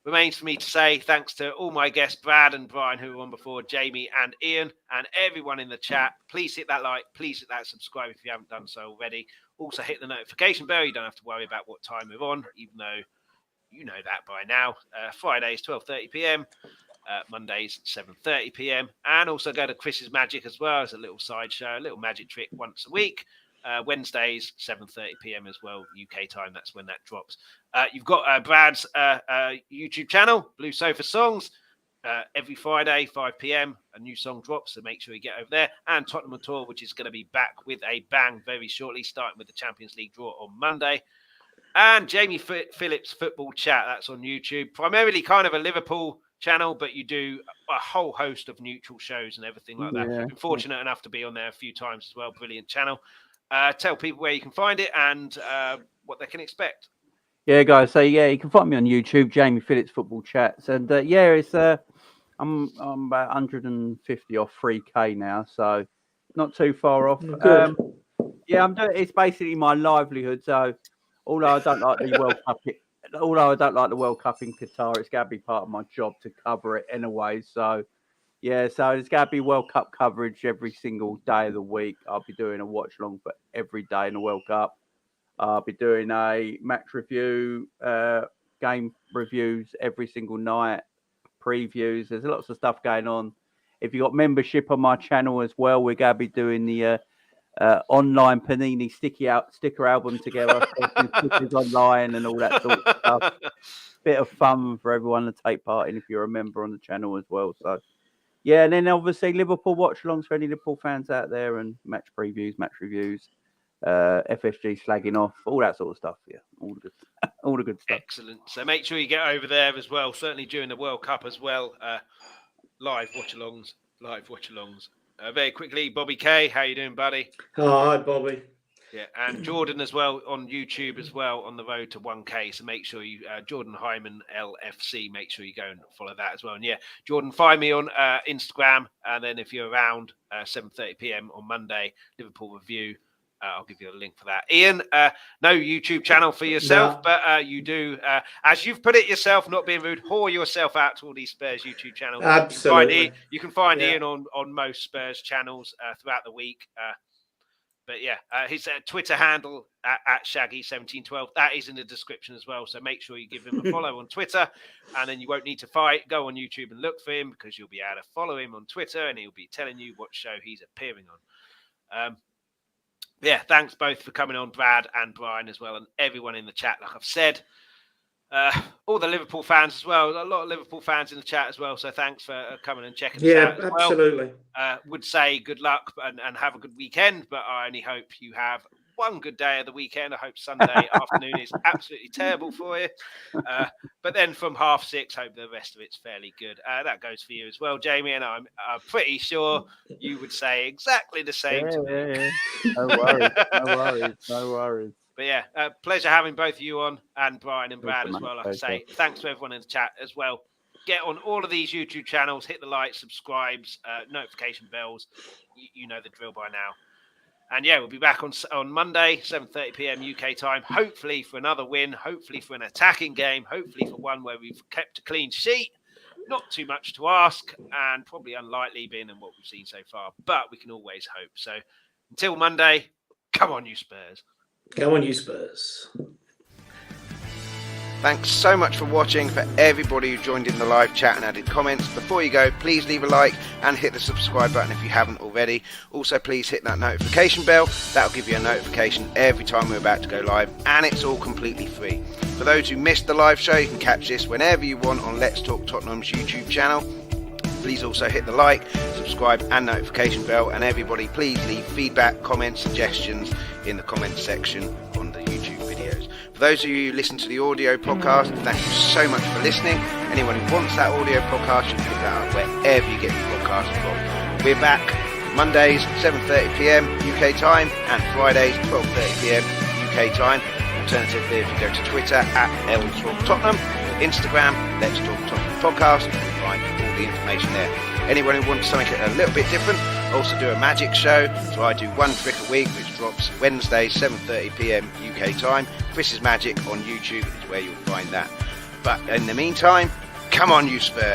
[SPEAKER 1] Remains for me to say thanks to all my guests, Brad and Brian, who were on before, Jamie and Ian, and everyone in the chat. Please hit that like, please hit that subscribe if you haven't done so already. Also hit the notification bell. You don't have to worry about what time we're on, even though you know that by now. Fridays, 12:30 p.m. Mondays, 7:30 p.m. And also go to Chris's Magic as well as a little sideshow, a little magic trick once a week. Wednesdays, 7:30 p.m. as well, UK time. That's when that drops. You've got Brad's YouTube channel, Blue Sofa Songs. Every Friday, 5 p.m. a new song drops, so make sure you get over there. And Tottenham Tour, which is going to be back with a bang very shortly, starting with the Champions League draw on Monday. And Jamie Phillips Football Chat, that's on YouTube. Primarily kind of a Liverpool channel, but you do a whole host of neutral shows and everything like that. Been fortunate enough to be on there a few times as well. Brilliant channel. Tell people where you can find it and what they can expect.
[SPEAKER 4] Yeah, guys. So you can find me on YouTube, Jamie Phillips Football Chats, and it's I'm about 150 off 3K now, so not too far off. I'm doing. It's basically my livelihood. So although I don't like the World Cup, World Cup in Qatar, it's got to be part of my job to cover it anyway. So. Yeah, so there's going to be World Cup coverage every single day of the week. I'll be doing a watch along for every day in the World Cup. I'll be doing a match review, game reviews every single night, previews. There's lots of stuff going on. If you've got membership on my channel as well, we're going to be doing the online Panini sticker album together, stickers online and all that sort of stuff. Bit of fun for everyone to take part in if you're a member on the channel as well. So. Yeah, and then obviously Liverpool watch-alongs for any Liverpool fans out there and match previews, match reviews, FSG slagging off, all that sort of stuff. Yeah, all the good stuff.
[SPEAKER 1] Excellent. So make sure you get over there as well, certainly during the World Cup as well. Live watch-alongs. Very quickly, Bobby K, how you doing, buddy?
[SPEAKER 5] Hi, Bobby.
[SPEAKER 1] Yeah, and Jordan as well on YouTube as well on the road to 1K. So make sure you, Jordan Hyman LFC, make sure you go and follow that as well. And yeah, Jordan, find me on Instagram. And then if you're around 7:30 p.m. on Monday, Liverpool Review, I'll give you a link for that. Ian, no YouTube channel for yourself, but you do, as you've put it yourself, not being rude, whore yourself out to all these Spurs YouTube channels.
[SPEAKER 5] Absolutely.
[SPEAKER 1] You can find Ian on most Spurs channels throughout the week. But yeah, his Twitter handle at Shaggy1712, that is in the description as well. So make sure you give him a follow on Twitter, and then you won't need to fight. Go on YouTube and look for him, because you'll be able to follow him on Twitter, and he'll be telling you what show he's appearing on. Yeah, thanks both for coming on, Brad and Brian as well, and everyone in the chat, like I've said. All the Liverpool fans as well. A lot of Liverpool fans in the chat as well. So thanks for coming and checking us out.
[SPEAKER 5] Yeah, absolutely.
[SPEAKER 1] Would say good luck and have a good weekend, but I only hope you have one good day of the weekend. I hope Sunday afternoon is absolutely terrible for you. But then from 6:30, hope the rest of it's fairly good. That goes for you as well, Jamie, and I'm pretty sure you would say exactly the same to me.
[SPEAKER 4] Yeah. No worries.
[SPEAKER 1] But yeah, pleasure having both of you on, and Brian and Brad as well. Like I say, thanks to everyone in the chat as well. Get on all of these YouTube channels, hit the like, subscribes, notification bells. You know the drill by now. And yeah, we'll be back on Monday, 7:30 p.m. UK time, hopefully for another win, hopefully for an attacking game, hopefully for one where we've kept a clean sheet. Not too much to ask, and probably unlikely being in what we've seen so far, but we can always hope. So until Monday, come on, you Spurs.
[SPEAKER 5] Come on, you Spurs.
[SPEAKER 1] Thanks so much for watching. For everybody who joined in the live chat and added comments, before you go, please leave a like and hit the subscribe button if you haven't already. Also, please hit that notification bell. That'll give you a notification every time we're about to go live, and it's all completely free. For those who missed the live show, you can catch this whenever you want on Let's Talk Tottenham's YouTube channel. Please also hit the like, subscribe and notification bell, and everybody please leave feedback, comments, suggestions in the comments section on the YouTube videos. For those of you who listen to the audio podcast, thank you so much for listening. Anyone who wants that audio podcast should pick that up wherever you get your podcast from. We're back Mondays 7:30 p.m. UK time and Fridays 12:30 p.m. UK time. Alternatively, if you go to Twitter at Talk Tottenham, Instagram Let's Talk Tottenham Podcast, you can find all the information there. Anyone who wants something a little bit different, also do a magic show. So I do one trick a week, which drops Wednesday 7:30 p.m. UK time. Chris's Magic on YouTube is where you'll find that. But in the meantime, come on, you Spurs.